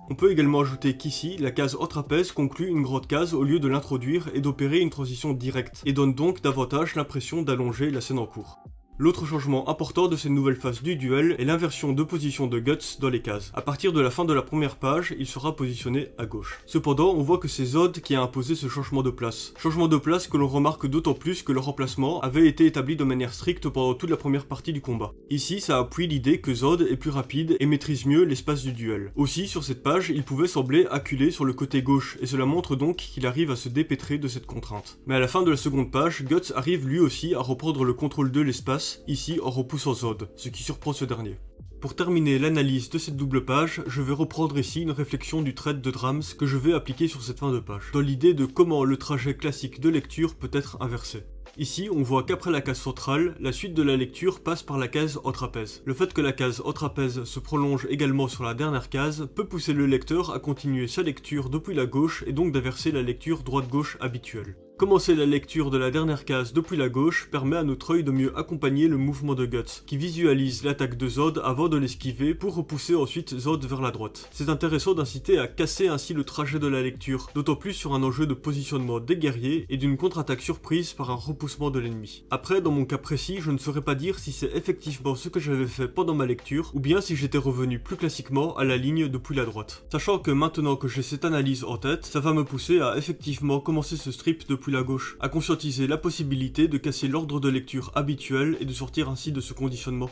On peut également ajouter qu'ici, la case en trapèze conclut une grande case au lieu de l'introduire et d'opérer une transition directe, et donne donc davantage l'impression d'allonger la scène en cours. L'autre changement important de cette nouvelle phase du duel est l'inversion de position de Guts dans les cases. À partir de la fin de la première page, il sera positionné à gauche. Cependant, on voit que c'est Zod qui a imposé ce changement de place. Changement de place que l'on remarque d'autant plus que leur emplacement avait été établi de manière stricte pendant toute la première partie du combat. Ici, ça appuie l'idée que Zod est plus rapide et maîtrise mieux l'espace du duel. Aussi, sur cette page, il pouvait sembler acculé sur le côté gauche, et cela montre donc qu'il arrive à se dépêtrer de cette contrainte. Mais à la fin de la seconde page, Guts arrive lui aussi à reprendre le contrôle de l'espace, ici en repoussant Zod, ce qui surprend ce dernier. Pour terminer l'analyse de cette double page, je vais reprendre ici une réflexion du trait de Drams que je vais appliquer sur cette fin de page, dans l'idée de comment le trajet classique de lecture peut être inversé. Ici, on voit qu'après la case centrale, la suite de la lecture passe par la case en trapèze. Le fait que la case en trapèze se prolonge également sur la dernière case peut pousser le lecteur à continuer sa lecture depuis la gauche et donc d'inverser la lecture droite-gauche habituelle. Commencer la lecture de la dernière case depuis la gauche permet à notre œil de mieux accompagner le mouvement de Guts, qui visualise l'attaque de Zod avant de l'esquiver pour repousser ensuite Zod vers la droite. C'est intéressant d'inciter à casser ainsi le trajet de la lecture, d'autant plus sur un enjeu de positionnement des guerriers et d'une contre-attaque surprise par un repoussement de l'ennemi. Après, dans mon cas précis, je ne saurais pas dire si c'est effectivement ce que j'avais fait pendant ma lecture, ou bien si j'étais revenu plus classiquement à la ligne depuis la droite. Sachant que maintenant que j'ai cette analyse en tête, ça va me pousser à effectivement commencer ce strip depuis la gauche, à conscientiser la possibilité de casser l'ordre de lecture habituel et de sortir ainsi de ce conditionnement.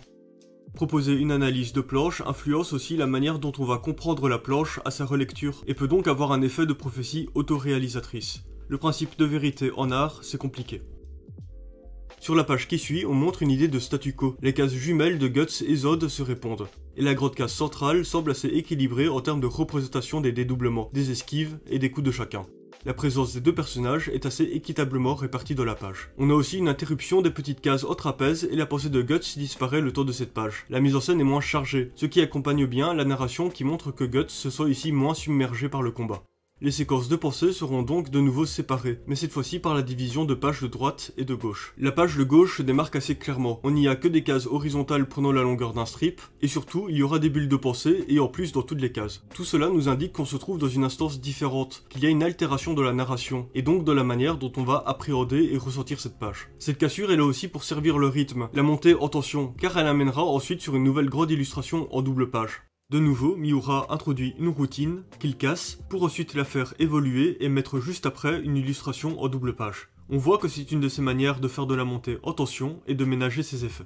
Proposer une analyse de planche influence aussi la manière dont on va comprendre la planche à sa relecture, et peut donc avoir un effet de prophétie autoréalisatrice. Le principe de vérité en art, c'est compliqué. Sur la page qui suit, on montre une idée de statu quo. Les cases jumelles de Guts et Zod se répondent. Et la grande case centrale semble assez équilibrée en termes de représentation des dédoublements, des esquives et des coups de chacun. La présence des deux personnages est assez équitablement répartie dans la page. On a aussi une interruption des petites cases en trapèze et la pensée de Guts disparaît le temps de cette page. La mise en scène est moins chargée, ce qui accompagne bien la narration qui montre que Guts se sent ici moins submergé par le combat. Les séquences de pensée seront donc de nouveau séparées, mais cette fois-ci par la division de pages de droite et de gauche. La page de gauche se démarque assez clairement, on n'y a que des cases horizontales prenant la longueur d'un strip, et surtout il y aura des bulles de pensée et en plus dans toutes les cases. Tout cela nous indique qu'on se trouve dans une instance différente, qu'il y a une altération de la narration, et donc de la manière dont on va appréhender et ressentir cette page. Cette cassure est là aussi pour servir le rythme, la montée en tension, car elle amènera ensuite sur une nouvelle grande illustration en double page. De nouveau, Miura introduit une routine qu'il casse pour ensuite la faire évoluer et mettre juste après une illustration en double page. On voit que c'est une de ces manières de faire de la montée en tension et de ménager ses effets.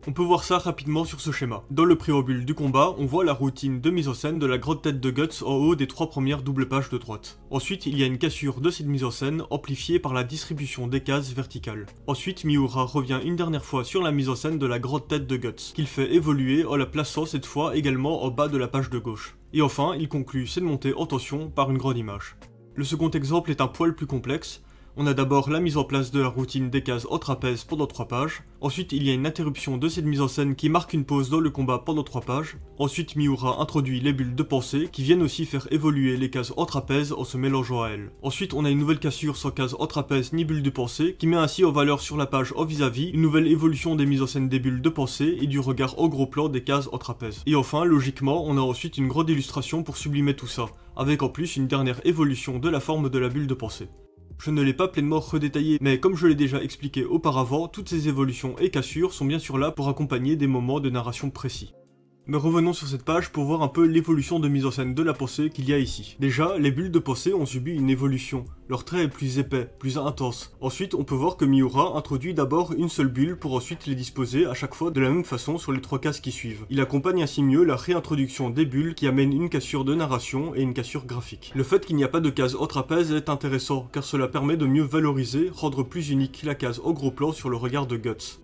On peut voir ça rapidement sur ce schéma. Dans le préambule du combat, on voit la routine de mise en scène de la grande tête de Guts en haut des 3 premières doubles pages de droite. Ensuite, il y a une cassure de cette mise en scène amplifiée par la distribution des cases verticales. Ensuite, Miura revient une dernière fois sur la mise en scène de la grande tête de Guts, qu'il fait évoluer en la plaçant cette fois également en bas de la page de gauche. Et enfin, il conclut cette montée en tension par une grande image. Le second exemple est un poil plus complexe. On a d'abord la mise en place de la routine des cases en trapèze pendant 3 pages. Ensuite, il y a une interruption de cette mise en scène qui marque une pause dans le combat pendant 3 pages. Ensuite, Miura introduit les bulles de pensée qui viennent aussi faire évoluer les cases en trapèze en se mélangeant à elles. Ensuite, on a une nouvelle cassure sans case en trapèze ni bulles de pensée qui met ainsi en valeur sur la page en vis-à-vis une nouvelle évolution des mises en scène des bulles de pensée et du regard en gros plan des cases en trapèze. Et enfin, logiquement, on a ensuite une grande illustration pour sublimer tout ça, avec en plus une dernière évolution de la forme de la bulle de pensée. Je ne l'ai pas pleinement redétaillé, mais comme je l'ai déjà expliqué auparavant, toutes ces évolutions et cassures sont bien sûr là pour accompagner des moments de narration précis. Mais revenons sur cette page pour voir un peu l'évolution de mise en scène de la pensée qu'il y a ici. Déjà, les bulles de pensée ont subi une évolution. Leur trait est plus épais, plus intense. Ensuite, on peut voir que Miura introduit d'abord une seule bulle pour ensuite les disposer à chaque fois de la même façon sur les 3 cases qui suivent. Il accompagne ainsi mieux la réintroduction des bulles qui amène une cassure de narration et une cassure graphique. Le fait qu'il n'y a pas de case en trapèze est intéressant, car cela permet de mieux valoriser, rendre plus unique la case au gros plan sur le regard de Guts.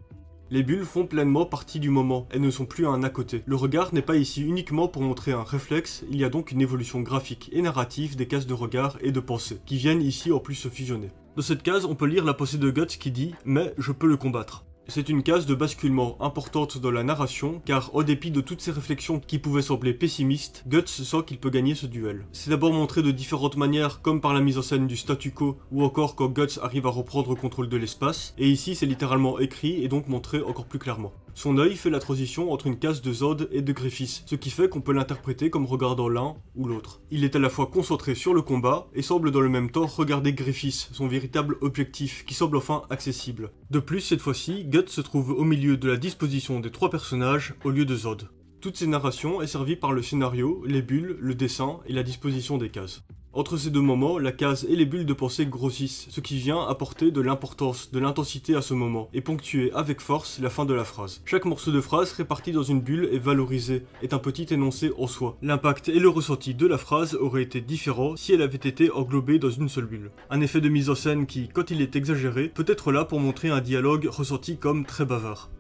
Les bulles font pleinement partie du moment, elles ne sont plus un à côté. Le regard n'est pas ici uniquement pour montrer un réflexe, il y a donc une évolution graphique et narrative des cases de regard et de pensée, qui viennent ici en plus se fusionner. Dans cette case, on peut lire la pensée de Guts qui dit « Mais je peux le combattre ». C'est une case de basculement importante dans la narration, car au dépit de toutes ces réflexions qui pouvaient sembler pessimistes, Guts sent qu'il peut gagner ce duel. C'est d'abord montré de différentes manières, comme par la mise en scène du statu quo, ou encore quand Guts arrive à reprendre contrôle de l'espace, et ici c'est littéralement écrit et donc montré encore plus clairement. Son œil fait la transition entre une case de Zod et de Griffiths, ce qui fait qu'on peut l'interpréter comme regardant l'un ou l'autre. Il est à la fois concentré sur le combat, et semble dans le même temps regarder Griffiths, son véritable objectif, qui semble enfin accessible. De plus, cette fois-ci, Guts se trouve au milieu de la disposition des 3 personnages, au lieu de Zod. Toutes ces narrations est servies par le scénario, les bulles, le dessin et la disposition des cases. Entre ces deux moments, la case et les bulles de pensée grossissent, ce qui vient apporter de l'importance, de l'intensité à ce moment, et ponctuer avec force la fin de la phrase. Chaque morceau de phrase réparti dans une bulle est valorisé, est un petit énoncé en soi. L'impact et le ressenti de la phrase auraient été différents si elle avait été englobée dans une seule bulle. Un effet de mise en scène qui, quand il est exagéré, peut être là pour montrer un dialogue ressenti comme très bavard.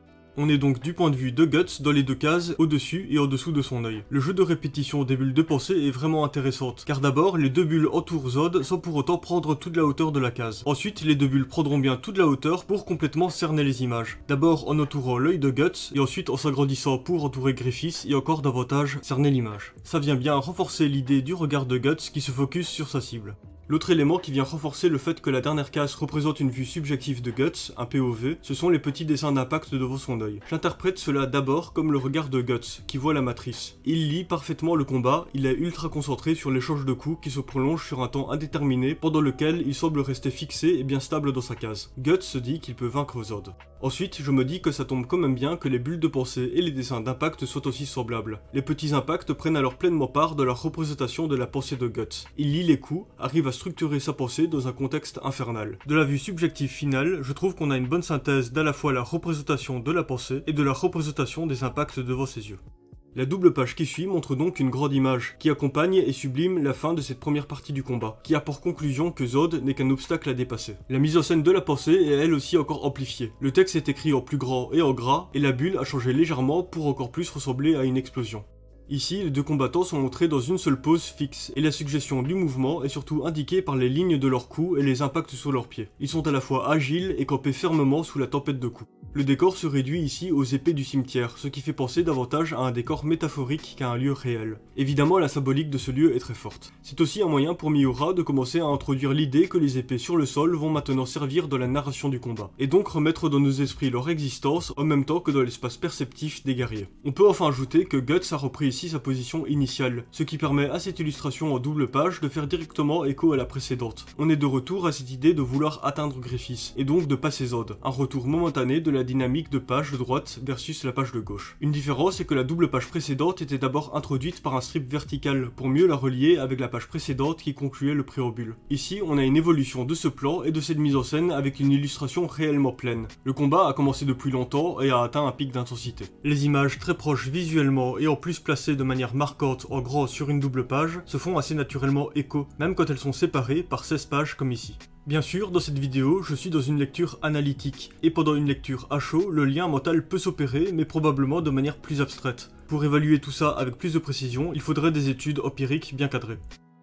On est donc du point de vue de Guts dans les 2 cases, au-dessus et en dessous de son œil. Le jeu de répétition des bulles de pensée est vraiment intéressante, car d'abord, les 2 bulles entourent Zod sans pour autant prendre toute la hauteur de la case. Ensuite, les 2 bulles prendront bien toute la hauteur pour complètement cerner les images. D'abord en entourant l'œil de Guts, et ensuite en s'agrandissant pour entourer Griffiths et encore davantage cerner l'image. Ça vient bien renforcer l'idée du regard de Guts qui se focus sur sa cible. L'autre élément qui vient renforcer le fait que la dernière case représente une vue subjective de Guts, un POV, ce sont les petits dessins d'impact devant son œil. J'interprète cela d'abord comme le regard de Guts, qui voit la matrice. Il lit parfaitement le combat, il est ultra concentré sur l'échange de coups qui se prolonge sur un temps indéterminé, pendant lequel il semble rester fixé et bien stable dans sa case. Guts se dit qu'il peut vaincre Zod. Ensuite, je me dis que ça tombe quand même bien que les bulles de pensée et les dessins d'impact soient aussi semblables. Les petits impacts prennent alors pleinement part de la représentation de la pensée de Guts. Il lit les coups, arrive à structurer sa pensée dans un contexte infernal. De la vue subjective finale, je trouve qu'on a une bonne synthèse d'à la fois la représentation de la pensée et de la représentation des impacts devant ses yeux. La double page qui suit montre donc une grande image, qui accompagne et sublime la fin de cette première partie du combat, qui a pour conclusion que Zod n'est qu'un obstacle à dépasser. La mise en scène de la pensée est elle aussi encore amplifiée. Le texte est écrit en plus grand et en gras, et la bulle a changé légèrement pour encore plus ressembler à une explosion. Ici, les 2 combattants sont montrés dans une seule pose fixe, et la suggestion du mouvement est surtout indiquée par les lignes de leurs coups et les impacts sur leurs pieds. Ils sont à la fois agiles et campés fermement sous la tempête de coups. Le décor se réduit ici aux épées du cimetière, ce qui fait penser davantage à un décor métaphorique qu'à un lieu réel. Évidemment, la symbolique de ce lieu est très forte. C'est aussi un moyen pour Miura de commencer à introduire l'idée que les épées sur le sol vont maintenant servir dans la narration du combat, et donc remettre dans nos esprits leur existence en même temps que dans l'espace perceptif des guerriers. On peut enfin ajouter que Guts a repris ici sa position initiale, ce qui permet à cette illustration en double page de faire directement écho à la précédente. On est de retour à cette idée de vouloir atteindre Griffiths, et donc de passer Zod, un retour momentané de la dynamique de page de droite versus la page de gauche. Une différence est que la double page précédente était d'abord introduite par un strip vertical, pour mieux la relier avec la page précédente qui concluait le préambule. Ici, on a une évolution de ce plan et de cette mise en scène avec une illustration réellement pleine. Le combat a commencé depuis longtemps et a atteint un pic d'intensité. Les images très proches visuellement et en plus placées de manière marquante en gros sur une double page se font assez naturellement écho, même quand elles sont séparées par 16 pages comme ici. Bien sûr, dans cette vidéo, je suis dans une lecture analytique, et pendant une lecture à chaud, le lien mental peut s'opérer, mais probablement de manière plus abstraite. Pour évaluer tout ça avec plus de précision, il faudrait des études empiriques bien cadrées.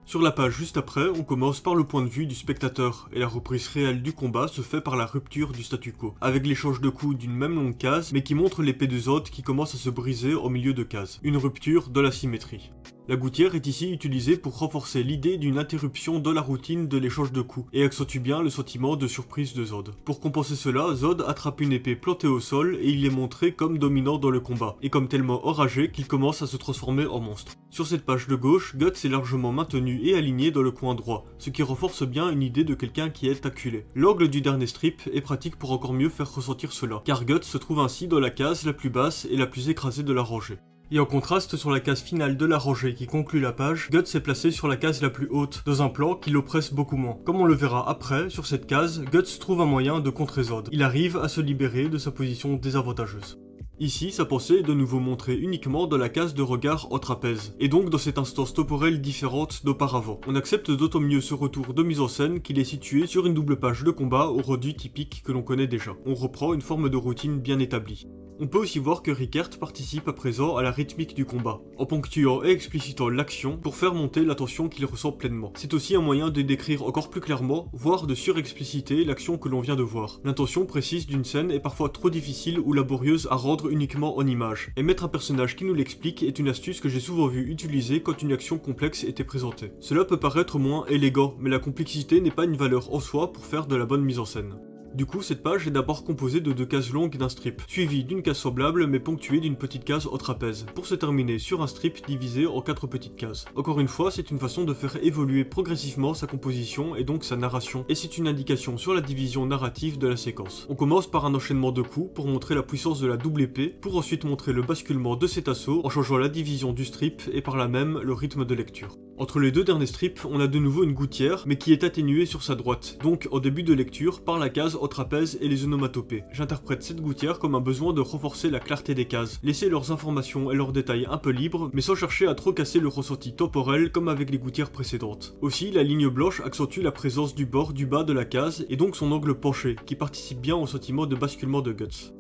Sur la page juste après, on commence par le point de vue du spectateur, et la reprise réelle du combat se fait par la rupture du statu quo, avec l'échange de coups d'une même longue case, mais qui montre l'épée de Zod qui commence à se briser au milieu de cases. Une rupture de la symétrie. La gouttière est ici utilisée pour renforcer l'idée d'une interruption de la routine de l'échange de coups, et accentue bien le sentiment de surprise de Zod. Pour compenser cela, Zod attrape une épée plantée au sol et il est montré comme dominant dans le combat, et comme tellement enragé qu'il commence à se transformer en monstre. Sur cette page de gauche, Guts est largement maintenu et aligné dans le coin droit, ce qui renforce bien une idée de quelqu'un qui est acculé. L'angle du dernier strip est pratique pour encore mieux faire ressentir cela, car Guts se trouve ainsi dans la case la plus basse et la plus écrasée de la rangée. Et en contraste, sur la case finale de la rangée qui conclut la page, Guts est placé sur la case la plus haute, dans un plan qui l'oppresse beaucoup moins. Comme on le verra après, sur cette case, Guts trouve un moyen de contrer Zod. Il arrive à se libérer de sa position désavantageuse. Ici, sa pensée est de nouveau montrée uniquement dans la case de regard au trapèze, et donc dans cette instance temporelle différente d'auparavant. On accepte d'autant mieux ce retour de mise en scène qu'il est situé sur une double page de combat au rendu typique que l'on connaît déjà. On reprend une forme de routine bien établie. On peut aussi voir que Rickert participe à présent à la rythmique du combat, en ponctuant et explicitant l'action pour faire monter l'attention qu'il ressent pleinement. C'est aussi un moyen de décrire encore plus clairement, voire de surexpliciter l'action que l'on vient de voir. L'intention précise d'une scène est parfois trop difficile ou laborieuse à rendre uniquement en image, et mettre un personnage qui nous l'explique est une astuce que j'ai souvent vu utilisée quand une action complexe était présentée. Cela peut paraître moins élégant, mais la complexité n'est pas une valeur en soi pour faire de la bonne mise en scène. Du coup, cette page est d'abord composée de 2 cases longues d'un strip, suivie d'une case semblable mais ponctuée d'une petite case au trapèze, pour se terminer sur un strip divisé en 4 petites cases. Encore une fois, c'est une façon de faire évoluer progressivement sa composition et donc sa narration, et c'est une indication sur la division narrative de la séquence. On commence par un enchaînement de coups pour montrer la puissance de la double épée, pour ensuite montrer le basculement de cet assaut en changeant la division du strip et par là même le rythme de lecture. Entre les 2 derniers strips, on a de nouveau une gouttière, mais qui est atténuée sur sa droite, donc en début de lecture par la case au trapèze et les onomatopées. J'interprète cette gouttière comme un besoin de renforcer la clarté des cases, laisser leurs informations et leurs détails un peu libres, mais sans chercher à trop casser le ressenti temporel comme avec les gouttières précédentes. Aussi, la ligne blanche accentue la présence du bord du bas de la case et donc son angle penché, qui participe bien au sentiment de basculement de Guts.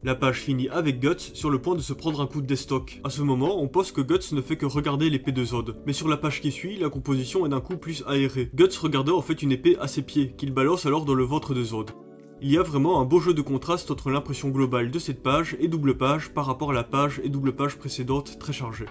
La page finit avec Guts sur le point de se prendre un coup de destock. À ce moment, on pense que Guts ne fait que regarder l'épée de Zod. Mais sur la page qui suit, la composition est d'un coup plus aérée. Guts regardait en fait une épée à ses pieds, qu'il balance alors dans le ventre de Zod. Il y a vraiment un beau jeu de contraste entre l'impression globale de cette page et double page par rapport à la page et double page précédente très chargée.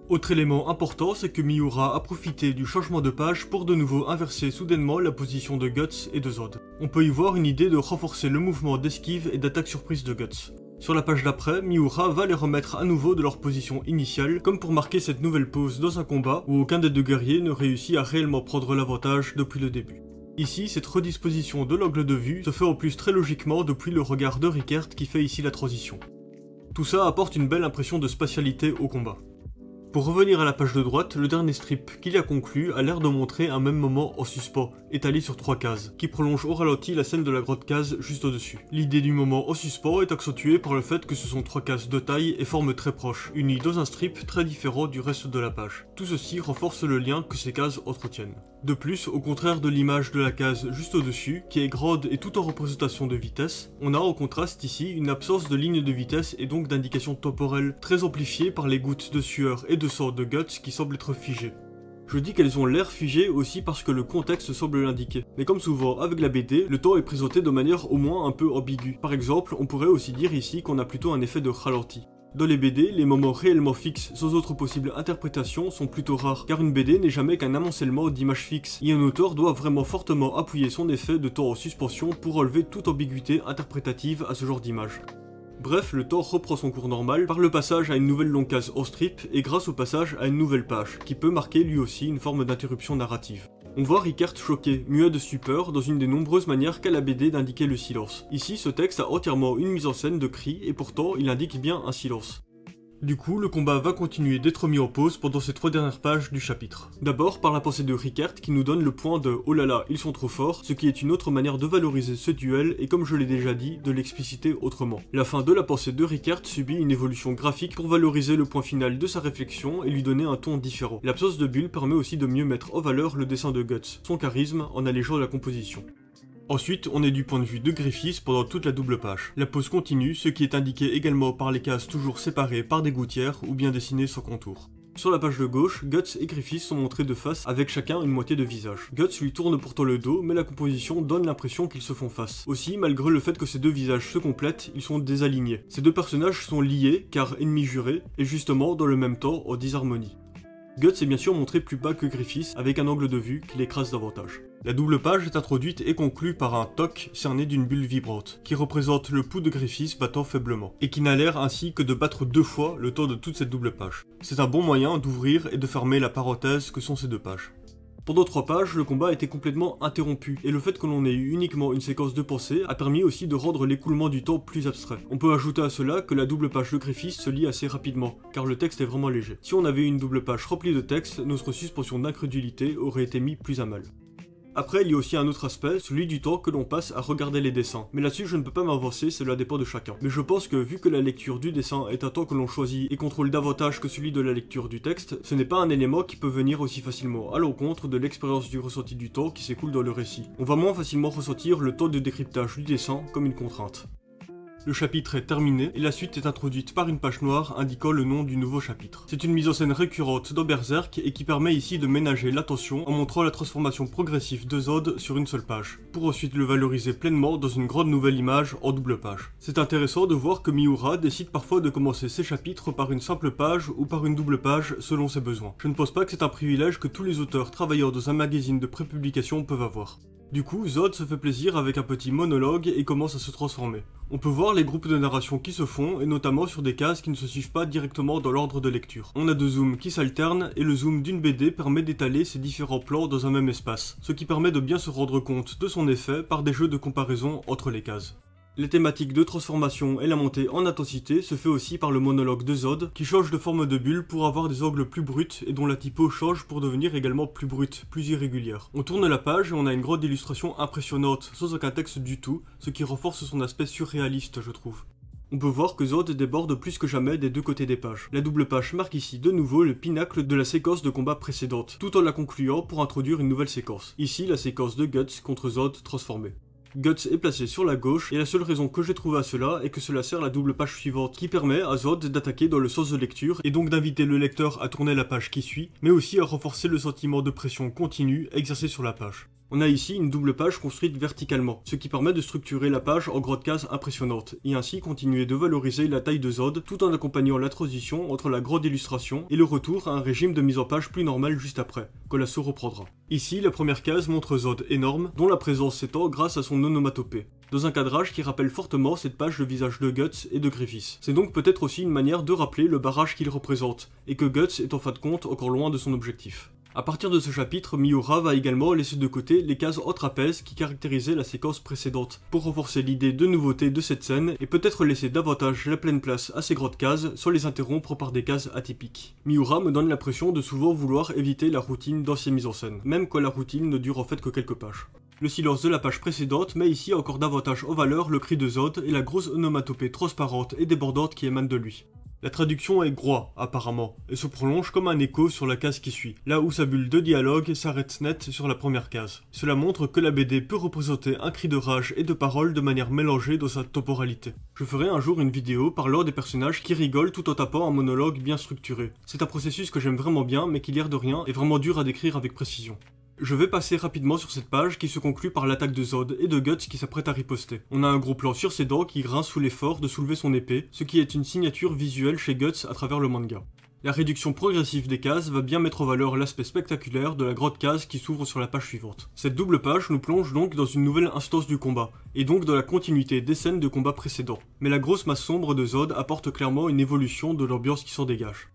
Autre élément important, c'est que Miura a profité du changement de page pour de nouveau inverser soudainement la position de Guts et de Zod. On peut y voir une idée de renforcer le mouvement d'esquive et d'attaque surprise de Guts. Sur la page d'après, Miura va les remettre à nouveau de leur position initiale, comme pour marquer cette nouvelle pause dans un combat où aucun des 2 guerriers ne réussit à réellement prendre l'avantage depuis le début. Ici, cette redisposition de l'angle de vue se fait en plus très logiquement depuis le regard de Rickert qui fait ici la transition. Tout ça apporte une belle impression de spatialité au combat. Pour revenir à la page de droite, le dernier strip qui la conclut a l'air de montrer un même moment en suspens, étalé sur 3 cases, qui prolonge au ralenti la scène de la grotte case juste au-dessus. L'idée du moment en suspens est accentuée par le fait que ce sont 3 cases de taille et forme très proches, unies dans un strip très différent du reste de la page. Tout ceci renforce le lien que ces cases entretiennent. De plus, au contraire de l'image de la case juste au-dessus, qui est grande et tout en représentation de vitesse, on a en contraste ici une absence de ligne de vitesse et donc d'indication temporelle, très amplifiée par les gouttes de sueur et de sang de Guts qui semblent être figées. Je dis qu'elles ont l'air figées aussi parce que le contexte semble l'indiquer. Mais comme souvent avec la BD, le temps est présenté de manière au moins un peu ambiguë. Par exemple, on pourrait aussi dire ici qu'on a plutôt un effet de ralenti. Dans les BD, les moments réellement fixes sans autre possible interprétation sont plutôt rares, car une BD n'est jamais qu'un amoncellement d'images fixes, et un auteur doit vraiment fortement appuyer son effet de temps en suspension pour enlever toute ambiguïté interprétative à ce genre d'image. Bref, le temps reprend son cours normal par le passage à une nouvelle longue case en strip et grâce au passage à une nouvelle page, qui peut marquer lui aussi une forme d'interruption narrative. On voit Rickert choqué, muet de stupeur, dans une des nombreuses manières qu'a la BD d'indiquer le silence. Ici, ce texte a entièrement une mise en scène de cris et pourtant il indique bien un silence. Du coup, le combat va continuer d'être mis en pause pendant ces 3 dernières pages du chapitre. D'abord par la pensée de Rickert qui nous donne le point de « oh là là, ils sont trop forts », ce qui est une autre manière de valoriser ce duel et comme je l'ai déjà dit, de l'expliciter autrement. La fin de la pensée de Rickert subit une évolution graphique pour valoriser le point final de sa réflexion et lui donner un ton différent. L'absence de bulles permet aussi de mieux mettre en valeur le dessin de Guts, son charisme en allégeant la composition. Ensuite, on est du point de vue de Griffiths pendant toute la double page. La pose continue, ce qui est indiqué également par les cases toujours séparées par des gouttières ou bien dessinées sans contour. Sur la page de gauche, Guts et Griffiths sont montrés de face avec chacun une moitié de visage. Guts lui tourne pourtant le dos, mais la composition donne l'impression qu'ils se font face. Aussi, malgré le fait que ces 2 visages se complètent, ils sont désalignés. Ces 2 personnages sont liés, car ennemis jurés, et justement dans le même temps en disharmonie. Guts est bien sûr montré plus bas que Griffiths, avec un angle de vue qui l'écrase davantage. La double page est introduite et conclue par un toc cerné d'une bulle vibrante, qui représente le pouls de Griffiths battant faiblement, et qui n'a l'air ainsi que de battre 2 fois le temps de toute cette double page. C'est un bon moyen d'ouvrir et de fermer la parenthèse que sont ces 2 pages. Pendant 3 pages, le combat a été complètement interrompu, et le fait que l'on ait eu uniquement une séquence de pensée a permis aussi de rendre l'écoulement du temps plus abstrait. On peut ajouter à cela que la double page de Griffiths se lit assez rapidement, car le texte est vraiment léger. Si on avait eu une double page remplie de texte, notre suspension d'incrédulité aurait été mise plus à mal. Après, il y a aussi un autre aspect, celui du temps que l'on passe à regarder les dessins. Mais là-dessus, je ne peux pas m'avancer, cela dépend de chacun. Mais je pense que vu que la lecture du dessin est un temps que l'on choisit et contrôle davantage que celui de la lecture du texte, ce n'est pas un élément qui peut venir aussi facilement à l'encontre de l'expérience du ressenti du temps qui s'écoule dans le récit. On va moins facilement ressentir le temps de décryptage du dessin comme une contrainte. Le chapitre est terminé et la suite est introduite par une page noire indiquant le nom du nouveau chapitre. C'est une mise en scène récurrente dans Berserk et qui permet ici de ménager l'attention en montrant la transformation progressive de Zod sur une seule page, pour ensuite le valoriser pleinement dans une grande nouvelle image en double page. C'est intéressant de voir que Miura décide parfois de commencer ses chapitres par une simple page ou par une double page selon ses besoins. Je ne pense pas que c'est un privilège que tous les auteurs travaillant dans un magazine de prépublication peuvent avoir. Du coup, Zod se fait plaisir avec un petit monologue et commence à se transformer. On peut voir les groupes de narration qui se font, et notamment sur des cases qui ne se suivent pas directement dans l'ordre de lecture. On a deux zooms qui s'alternent, et le zoom d'une BD permet d'étaler ces différents plans dans un même espace, ce qui permet de bien se rendre compte de son effet par des jeux de comparaison entre les cases. Les thématiques de transformation et la montée en intensité se fait aussi par le monologue de Zod, qui change de forme de bulle pour avoir des angles plus bruts et dont la typo change pour devenir également plus brute, plus irrégulière. On tourne la page et on a une grande illustration impressionnante, sans aucun texte du tout, ce qui renforce son aspect surréaliste, je trouve. On peut voir que Zod déborde plus que jamais des deux côtés des pages. La double page marque ici de nouveau le pinacle de la séquence de combat précédente, tout en la concluant pour introduire une nouvelle séquence. Ici, la séquence de Guts contre Zod transformé. Guts est placé sur la gauche, et la seule raison que j'ai trouvée à cela est que cela sert la double page suivante, qui permet à Zod d'attaquer dans le sens de lecture, et donc d'inviter le lecteur à tourner la page qui suit, mais aussi à renforcer le sentiment de pression continue exercé sur la page. On a ici une double page construite verticalement, ce qui permet de structurer la page en grande case impressionnante, et ainsi continuer de valoriser la taille de Zod tout en accompagnant la transition entre la grande illustration et le retour à un régime de mise en page plus normal juste après, que la se reprendra. Ici, la première case montre Zod énorme, dont la présence s'étend grâce à son onomatopée, dans un cadrage qui rappelle fortement cette page le visage de Guts et de Griffiths. C'est donc peut-être aussi une manière de rappeler le barrage qu'il représente, et que Guts est en fin de compte encore loin de son objectif. À partir de ce chapitre, Miura va également laisser de côté les cases en trapèze qui caractérisaient la séquence précédente, pour renforcer l'idée de nouveauté de cette scène et peut-être laisser davantage la pleine place à ces grandes cases sans les interrompre par des cases atypiques. Miura me donne l'impression de souvent vouloir éviter la routine d'anciennes mises en scène, même quand la routine ne dure en fait que quelques pages. Le silence de la page précédente met ici encore davantage en valeur le cri de Zod et la grosse onomatopée transparente et débordante qui émane de lui. La traduction est groix, apparemment, et se prolonge comme un écho sur la case qui suit, là où sa bulle de dialogue s'arrête net sur la première case. Cela montre que la BD peut représenter un cri de rage et de parole de manière mélangée dans sa temporalité. Je ferai un jour une vidéo parlant des personnages qui rigolent tout en tapant un monologue bien structuré. C'est un processus que j'aime vraiment bien, mais qui, l'air de rien, est vraiment dur à décrire avec précision. Je vais passer rapidement sur cette page qui se conclut par l'attaque de Zod et de Guts qui s'apprête à riposter. On a un gros plan sur ses dents qui grince sous l'effort de soulever son épée, ce qui est une signature visuelle chez Guts à travers le manga. La réduction progressive des cases va bien mettre en valeur l'aspect spectaculaire de la grande case qui s'ouvre sur la page suivante. Cette double page nous plonge donc dans une nouvelle instance du combat, et donc dans la continuité des scènes de combat précédents. Mais la grosse masse sombre de Zod apporte clairement une évolution de l'ambiance qui s'en dégage.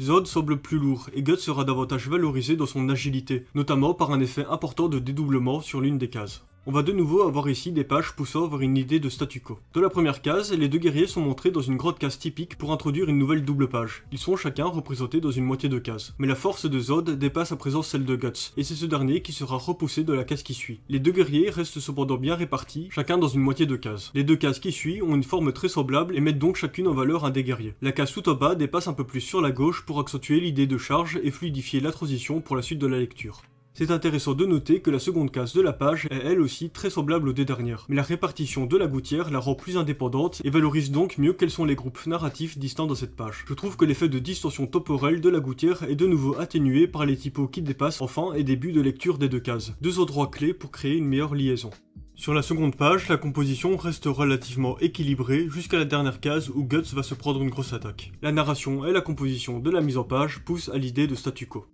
Zod semble plus lourd, et Guts sera davantage valorisé dans son agilité, notamment par un effet important de dédoublement sur l'une des cases. On va de nouveau avoir ici des pages poussant vers une idée de statu quo. Dans la première case, les deux guerriers sont montrés dans une grande case typique pour introduire une nouvelle double page. Ils sont chacun représentés dans une moitié de case. Mais la force de Zod dépasse à présent celle de Guts, et c'est ce dernier qui sera repoussé de la case qui suit. Les deux guerriers restent cependant bien répartis, chacun dans une moitié de case. Les deux cases qui suivent ont une forme très semblable et mettent donc chacune en valeur un des guerriers. La case tout en bas dépasse un peu plus sur la gauche pour accentuer l'idée de charge et fluidifier la transition pour la suite de la lecture. C'est intéressant de noter que la seconde case de la page est elle aussi très semblable aux deux dernières, mais la répartition de la gouttière la rend plus indépendante et valorise donc mieux quels sont les groupes narratifs distincts dans cette page. Je trouve que l'effet de distorsion temporelle de la gouttière est de nouveau atténué par les typos qui dépassent en fin et début de lecture des deux cases, deux endroits clés pour créer une meilleure liaison. Sur la seconde page, la composition reste relativement équilibrée jusqu'à la dernière case où Guts va se prendre une grosse attaque. La narration et la composition de la mise en page poussent à l'idée de statu quo.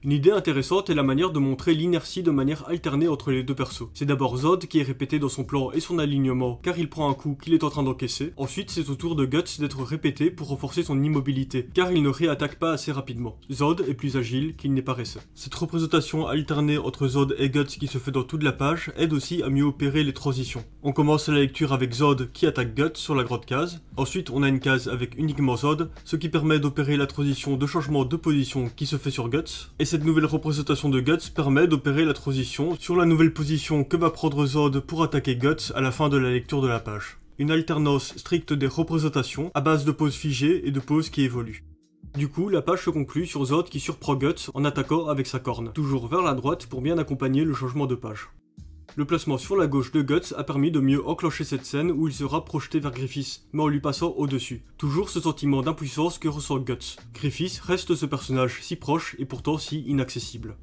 Une idée intéressante est la manière de montrer l'inertie de manière alternée entre les deux persos. C'est d'abord Zod qui est répété dans son plan et son alignement car il prend un coup qu'il est en train d'encaisser. Ensuite, c'est au tour de Guts d'être répété pour renforcer son immobilité car il ne réattaque pas assez rapidement. Zod est plus agile qu'il n'est paresseux. Cette représentation alternée entre Zod et Guts qui se fait dans toute la page aide aussi à mieux opérer les transitions. On commence la lecture avec Zod qui attaque Guts sur la grande case. Ensuite, on a une case avec uniquement Zod, ce qui permet d'opérer la transition de changement de position qui se fait sur Guts. Et cette nouvelle représentation de Guts permet d'opérer la transition sur la nouvelle position que va prendre Zod pour attaquer Guts à la fin de la lecture de la page. Une alternance stricte des représentations à base de poses figées et de poses qui évoluent. Du coup, la page se conclut sur Zod qui surprend Guts en attaquant avec sa corne, toujours vers la droite pour bien accompagner le changement de page. Le placement sur la gauche de Guts a permis de mieux enclencher cette scène où il sera projeté vers Griffiths, mais en lui passant au-dessus. Toujours ce sentiment d'impuissance que ressent Guts. Griffiths reste ce personnage si proche et pourtant si inaccessible.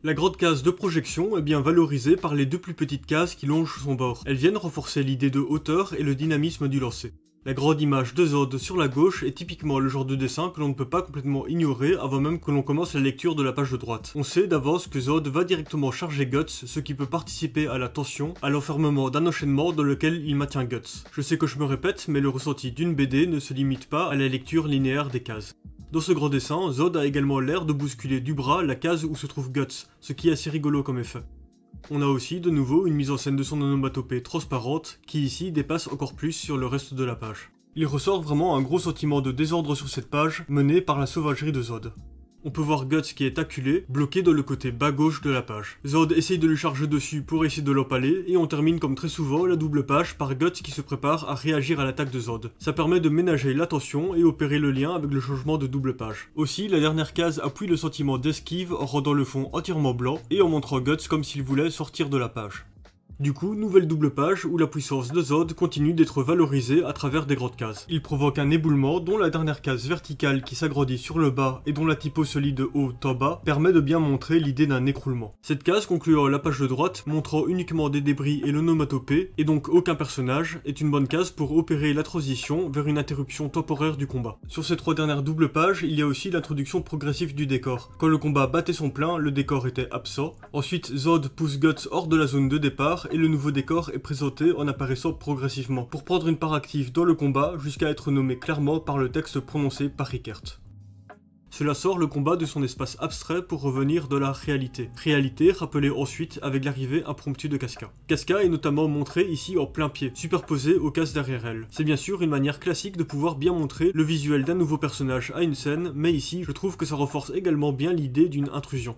La grande case de projection est bien valorisée par les deux plus petites cases qui longent son bord. Elles viennent renforcer l'idée de hauteur et le dynamisme du lancer. La grande image de Zod sur la gauche est typiquement le genre de dessin que l'on ne peut pas complètement ignorer avant même que l'on commence la lecture de la page de droite. On sait d'avance que Zod va directement charger Guts, ce qui peut participer à la tension, à l'enfermement d'un enchaînement dans lequel il maintient Guts. Je sais que je me répète, mais le ressenti d'une BD ne se limite pas à la lecture linéaire des cases. Dans ce grand dessin, Zod a également l'air de bousculer du bras la case où se trouve Guts, ce qui est assez rigolo comme effet. On a aussi de nouveau une mise en scène de son onomatopée transparente qui ici dépasse encore plus sur le reste de la page. Il ressort vraiment un gros sentiment de désordre sur cette page mené par la sauvagerie de Zod. On peut voir Guts qui est acculé, bloqué dans le côté bas gauche de la page. Zod essaye de lui charger dessus pour essayer de l'empaler, et on termine comme très souvent la double page par Guts qui se prépare à réagir à l'attaque de Zod. Ça permet de ménager l'attention et opérer le lien avec le changement de double page. Aussi, la dernière case appuie le sentiment d'esquive en rendant le fond entièrement blanc et en montrant Guts comme s'il voulait sortir de la page. Du coup, nouvelle double page où la puissance de Zod continue d'être valorisée à travers des grandes cases. Il provoque un éboulement dont la dernière case verticale qui s'agrandit sur le bas et dont la typo se lit de haut en bas permet de bien montrer l'idée d'un écroulement. Cette case concluant la page de droite, montrant uniquement des débris et l'onomatopée, et donc aucun personnage, est une bonne case pour opérer la transition vers une interruption temporaire du combat. Sur ces trois dernières doubles pages, il y a aussi l'introduction progressive du décor. Quand le combat battait son plein, le décor était absent. Ensuite, Zod pousse Guts hors de la zone de départ, et le nouveau décor est présenté en apparaissant progressivement, pour prendre une part active dans le combat jusqu'à être nommé clairement par le texte prononcé par Rickert. Cela sort le combat de son espace abstrait pour revenir dans la réalité. Réalité rappelée ensuite avec l'arrivée impromptue de Casca. Casca est notamment montrée ici en plein pied, superposée aux cases derrière elle. C'est bien sûr une manière classique de pouvoir bien montrer le visuel d'un nouveau personnage à une scène, mais ici je trouve que ça renforce également bien l'idée d'une intrusion.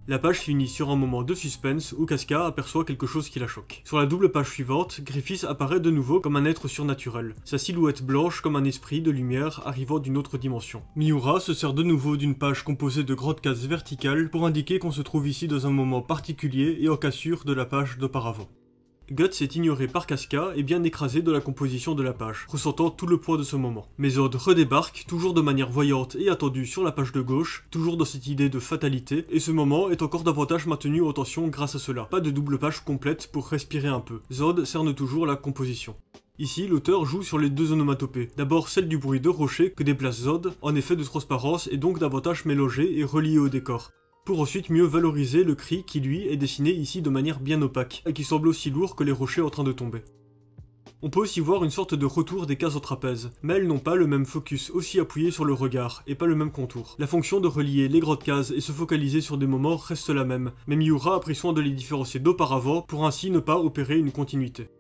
La page finit sur un moment de suspense où Casca aperçoit quelque chose qui la choque. Sur la double page suivante, Griffiths apparaît de nouveau comme un être surnaturel, sa silhouette blanche comme un esprit de lumière arrivant d'une autre dimension. Miura se sert de nouveau d'une page composée de grandes cases verticales pour indiquer qu'on se trouve ici dans un moment particulier et en cassure de la page d'auparavant. Guts est ignoré par Casca et bien écrasé de la composition de la page, ressentant tout le poids de ce moment. Mais Zod redébarque, toujours de manière voyante et attendue sur la page de gauche, toujours dans cette idée de fatalité, et ce moment est encore davantage maintenu en tension grâce à cela. Pas de double page complète pour respirer un peu. Zod cerne toujours la composition. Ici, l'auteur joue sur les deux onomatopées. D'abord celle du bruit de rocher que déplace Zod, en effet de transparence et donc davantage mélangé et relié au décor, pour ensuite mieux valoriser le cri qui lui est dessiné ici de manière bien opaque, et qui semble aussi lourd que les rochers en train de tomber. On peut aussi voir une sorte de retour des cases en trapèze, mais elles n'ont pas le même focus aussi appuyé sur le regard, et pas le même contour. La fonction de relier les grandes cases et se focaliser sur des moments reste la même, mais Miura a pris soin de les différencier d'auparavant pour ainsi ne pas opérer une continuité.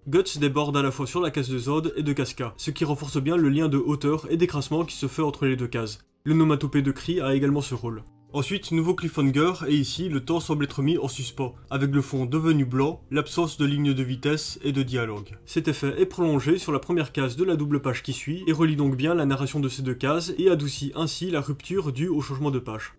Guts déborde à la fois sur la case de Zod et de Casca, ce qui renforce bien le lien de hauteur et d'écrasement qui se fait entre les deux cases. L'onomatopée de cri a également ce rôle. Ensuite, nouveau cliffhanger, et ici, le temps semble être mis en suspens, avec le fond devenu blanc, l'absence de ligne de vitesse et de dialogue. Cet effet est prolongé sur la première case de la double page qui suit, et relie donc bien la narration de ces deux cases, et adoucit ainsi la rupture due au changement de page.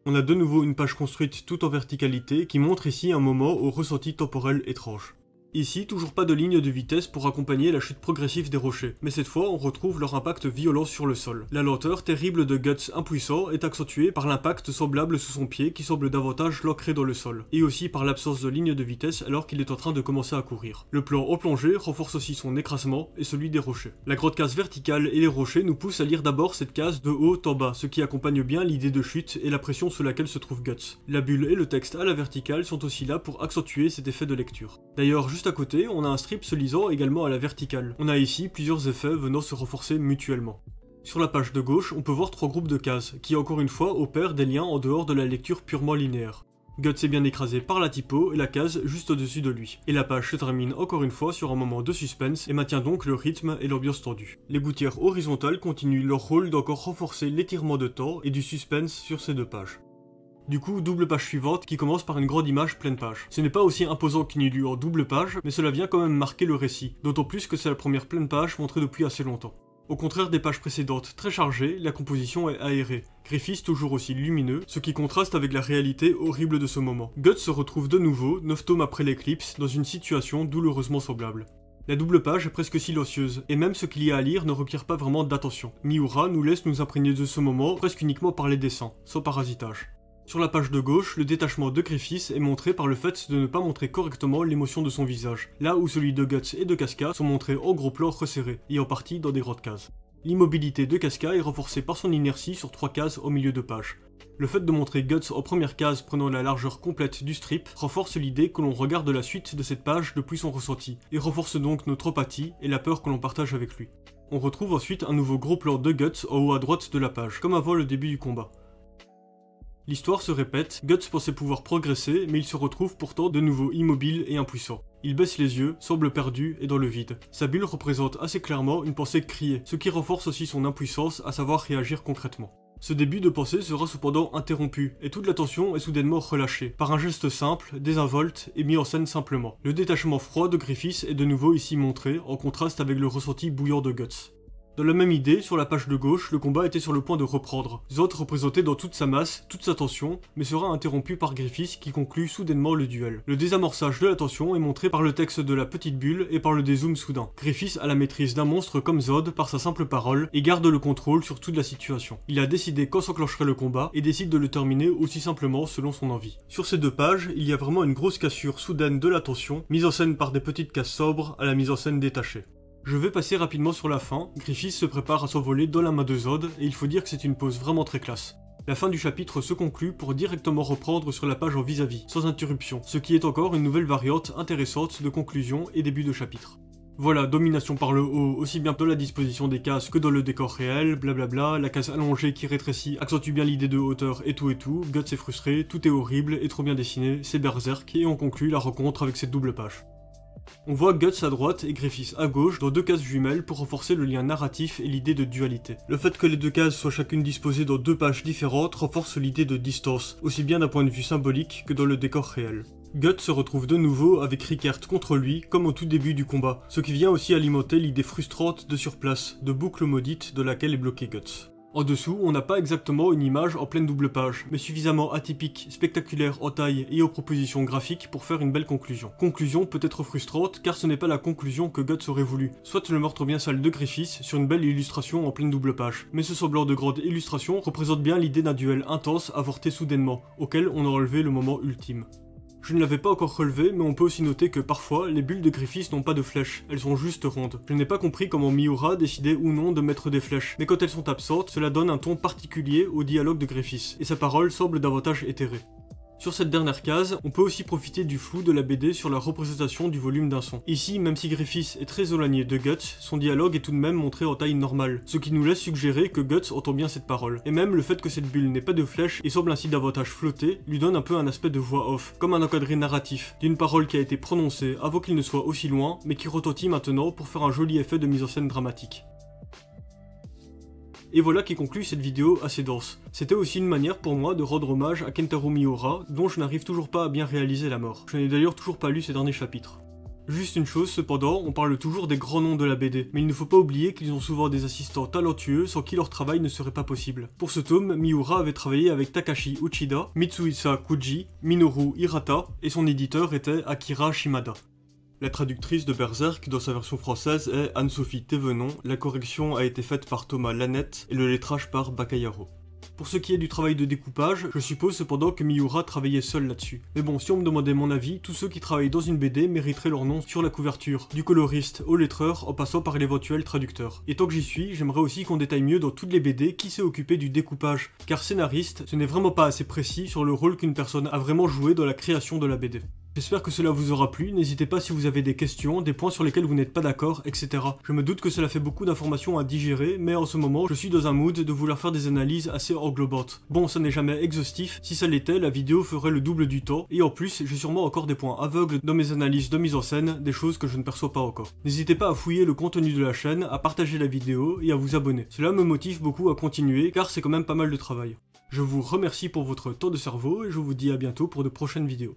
On a de nouveau une page construite tout en verticalité, qui montre ici un moment au ressenti temporel étrange. Ici, toujours pas de ligne de vitesse pour accompagner la chute progressive des rochers, mais cette fois on retrouve leur impact violent sur le sol. La lenteur terrible de Guts impuissant est accentuée par l'impact semblable sous son pied qui semble davantage l'ancrer dans le sol, et aussi par l'absence de ligne de vitesse alors qu'il est en train de commencer à courir. Le plan en plongée renforce aussi son écrasement et celui des rochers. La grande case verticale et les rochers nous poussent à lire d'abord cette case de haut en bas, ce qui accompagne bien l'idée de chute et la pression sous laquelle se trouve Guts. La bulle et le texte à la verticale sont aussi là pour accentuer cet effet de lecture. D'ailleurs, juste à côté, on a un strip se lisant également à la verticale. On a ici plusieurs effets venant se renforcer mutuellement. Sur la page de gauche, on peut voir trois groupes de cases, qui encore une fois opèrent des liens en dehors de la lecture purement linéaire. Guts est bien écrasé par la typo et la case juste au-dessus de lui. Et la page se termine encore une fois sur un moment de suspense et maintient donc le rythme et l'ambiance tendue. Les gouttières horizontales continuent leur rôle d'encore renforcer l'étirement de temps et du suspense sur ces deux pages. Du coup, double page suivante qui commence par une grande image pleine page. Ce n'est pas aussi imposant qu'une lu en double page, mais cela vient quand même marquer le récit, d'autant plus que c'est la première pleine page montrée depuis assez longtemps. Au contraire des pages précédentes très chargées, la composition est aérée. Griffiths toujours aussi lumineux, ce qui contraste avec la réalité horrible de ce moment. Guts se retrouve de nouveau, 9 tomes après l'éclipse, dans une situation douloureusement semblable. La double page est presque silencieuse, et même ce qu'il y a à lire ne requiert pas vraiment d'attention. Miura nous laisse nous imprégner de ce moment presque uniquement par les dessins, sans parasitage. Sur la page de gauche, le détachement de Griffiths est montré par le fait de ne pas montrer correctement l'émotion de son visage, là où celui de Guts et de Casca sont montrés en gros plans resserrés, et en partie dans des grandes cases. L'immobilité de Casca est renforcée par son inertie sur 3 cases au milieu de page. Le fait de montrer Guts en première case prenant la largeur complète du strip renforce l'idée que l'on regarde la suite de cette page depuis son ressenti, et renforce donc notre empathie et la peur que l'on partage avec lui. On retrouve ensuite un nouveau gros plan de Guts en haut à droite de la page, comme avant le début du combat. L'histoire se répète, Guts pensait pouvoir progresser, mais il se retrouve pourtant de nouveau immobile et impuissant. Il baisse les yeux, semble perdu et dans le vide. Sa bulle représente assez clairement une pensée criée, ce qui renforce aussi son impuissance à savoir réagir concrètement. Ce début de pensée sera cependant interrompu, et toute l'attention est soudainement relâchée, par un geste simple, désinvolte et mis en scène simplement. Le détachement froid de Griffiths est de nouveau ici montré, en contraste avec le ressenti bouillant de Guts. Dans la même idée, sur la page de gauche, le combat était sur le point de reprendre. Zod représentait dans toute sa masse, toute sa tension, mais sera interrompu par Griffiths qui conclut soudainement le duel. Le désamorçage de la tension est montré par le texte de la petite bulle et par le dézoom soudain. Griffiths a la maîtrise d'un monstre comme Zod par sa simple parole et garde le contrôle sur toute la situation. Il a décidé quand s'enclencherait le combat et décide de le terminer aussi simplement selon son envie. Sur ces 2 pages, il y a vraiment une grosse cassure soudaine de la tension, mise en scène par des petites cases sobres à la mise en scène détachée. Je vais passer rapidement sur la fin, Griffiths se prépare à s'envoler dans la main de Zod, et il faut dire que c'est une pose vraiment très classe. La fin du chapitre se conclut pour directement reprendre sur la page en vis-à-vis, sans interruption, ce qui est encore une nouvelle variante intéressante de conclusion et début de chapitre. Voilà, domination par le haut, aussi bien dans la disposition des cases que dans le décor réel, blablabla, la case allongée qui rétrécit accentue bien l'idée de hauteur et tout, Guts est frustré, tout est horrible et trop bien dessiné, c'est berserk, et on conclut la rencontre avec cette double page. On voit Guts à droite et Griffiths à gauche dans 2 cases jumelles pour renforcer le lien narratif et l'idée de dualité. Le fait que les 2 cases soient chacune disposées dans 2 pages différentes renforce l'idée de distance, aussi bien d'un point de vue symbolique que dans le décor réel. Guts se retrouve de nouveau avec Rickert contre lui, comme au tout début du combat, ce qui vient aussi alimenter l'idée frustrante de surplace, de boucle maudite de laquelle est bloqué Guts. En dessous, on n'a pas exactement une image en pleine double page, mais suffisamment atypique, spectaculaire en taille et aux propositions graphiques pour faire une belle conclusion. Conclusion peut-être frustrante, car ce n'est pas la conclusion que Guts aurait voulu, soit le meurtre bien sale de Griffiths sur une belle illustration en pleine double page. Mais ce semblant de grande illustration représente bien l'idée d'un duel intense avorté soudainement, auquel on a enlevé le moment ultime. Je ne l'avais pas encore relevé, mais on peut aussi noter que parfois, les bulles de Griffiths n'ont pas de flèches, elles sont juste rondes. Je n'ai pas compris comment Miura décidait ou non de mettre des flèches, mais quand elles sont absentes, cela donne un ton particulier au dialogue de Griffiths, et sa parole semble davantage éthérée. Sur cette dernière case, on peut aussi profiter du flou de la BD sur la représentation du volume d'un son. Ici, même si Griffiths est très éloigné de Guts, son dialogue est tout de même montré en taille normale, ce qui nous laisse suggérer que Guts entend bien cette parole. Et même le fait que cette bulle n'ait pas de flèche et semble ainsi davantage flotter, lui donne un peu un aspect de voix off, comme un encadré narratif, d'une parole qui a été prononcée avant qu'il ne soit aussi loin, mais qui retentit maintenant pour faire un joli effet de mise en scène dramatique. Et voilà qui conclut cette vidéo assez dense. C'était aussi une manière pour moi de rendre hommage à Kentaro Miura, dont je n'arrive toujours pas à bien réaliser la mort. Je n'ai d'ailleurs toujours pas lu ces derniers chapitres. Juste une chose cependant, on parle toujours des grands noms de la BD, mais il ne faut pas oublier qu'ils ont souvent des assistants talentueux sans qui leur travail ne serait pas possible. Pour ce tome, Miura avait travaillé avec Takashi Uchida, Mitsuhisa Kuji, Minoru Hirata, et son éditeur était Akira Shimada. La traductrice de Berserk dans sa version française est Anne-Sophie Thévenon, la correction a été faite par Thomas Lannette et le lettrage par Bakayaro. Pour ce qui est du travail de découpage, je suppose cependant que Miura travaillait seul là-dessus. Mais bon, si on me demandait mon avis, tous ceux qui travaillent dans une BD mériteraient leur nom sur la couverture, du coloriste au lettreur en passant par l'éventuel traducteur. Et tant que j'y suis, j'aimerais aussi qu'on détaille mieux dans toutes les BD qui s'est occupé du découpage, car scénariste, ce n'est vraiment pas assez précis sur le rôle qu'une personne a vraiment joué dans la création de la BD. J'espère que cela vous aura plu, n'hésitez pas si vous avez des questions, des points sur lesquels vous n'êtes pas d'accord, etc. Je me doute que cela fait beaucoup d'informations à digérer, mais en ce moment, je suis dans un mood de vouloir faire des analyses assez englobantes. Bon, ça n'est jamais exhaustif, si ça l'était, la vidéo ferait le double du temps, et en plus, j'ai sûrement encore des points aveugles dans mes analyses de mise en scène, des choses que je ne perçois pas encore. N'hésitez pas à fouiller le contenu de la chaîne, à partager la vidéo et à vous abonner. Cela me motive beaucoup à continuer, car c'est quand même pas mal de travail. Je vous remercie pour votre temps de cerveau et je vous dis à bientôt pour de prochaines vidéos.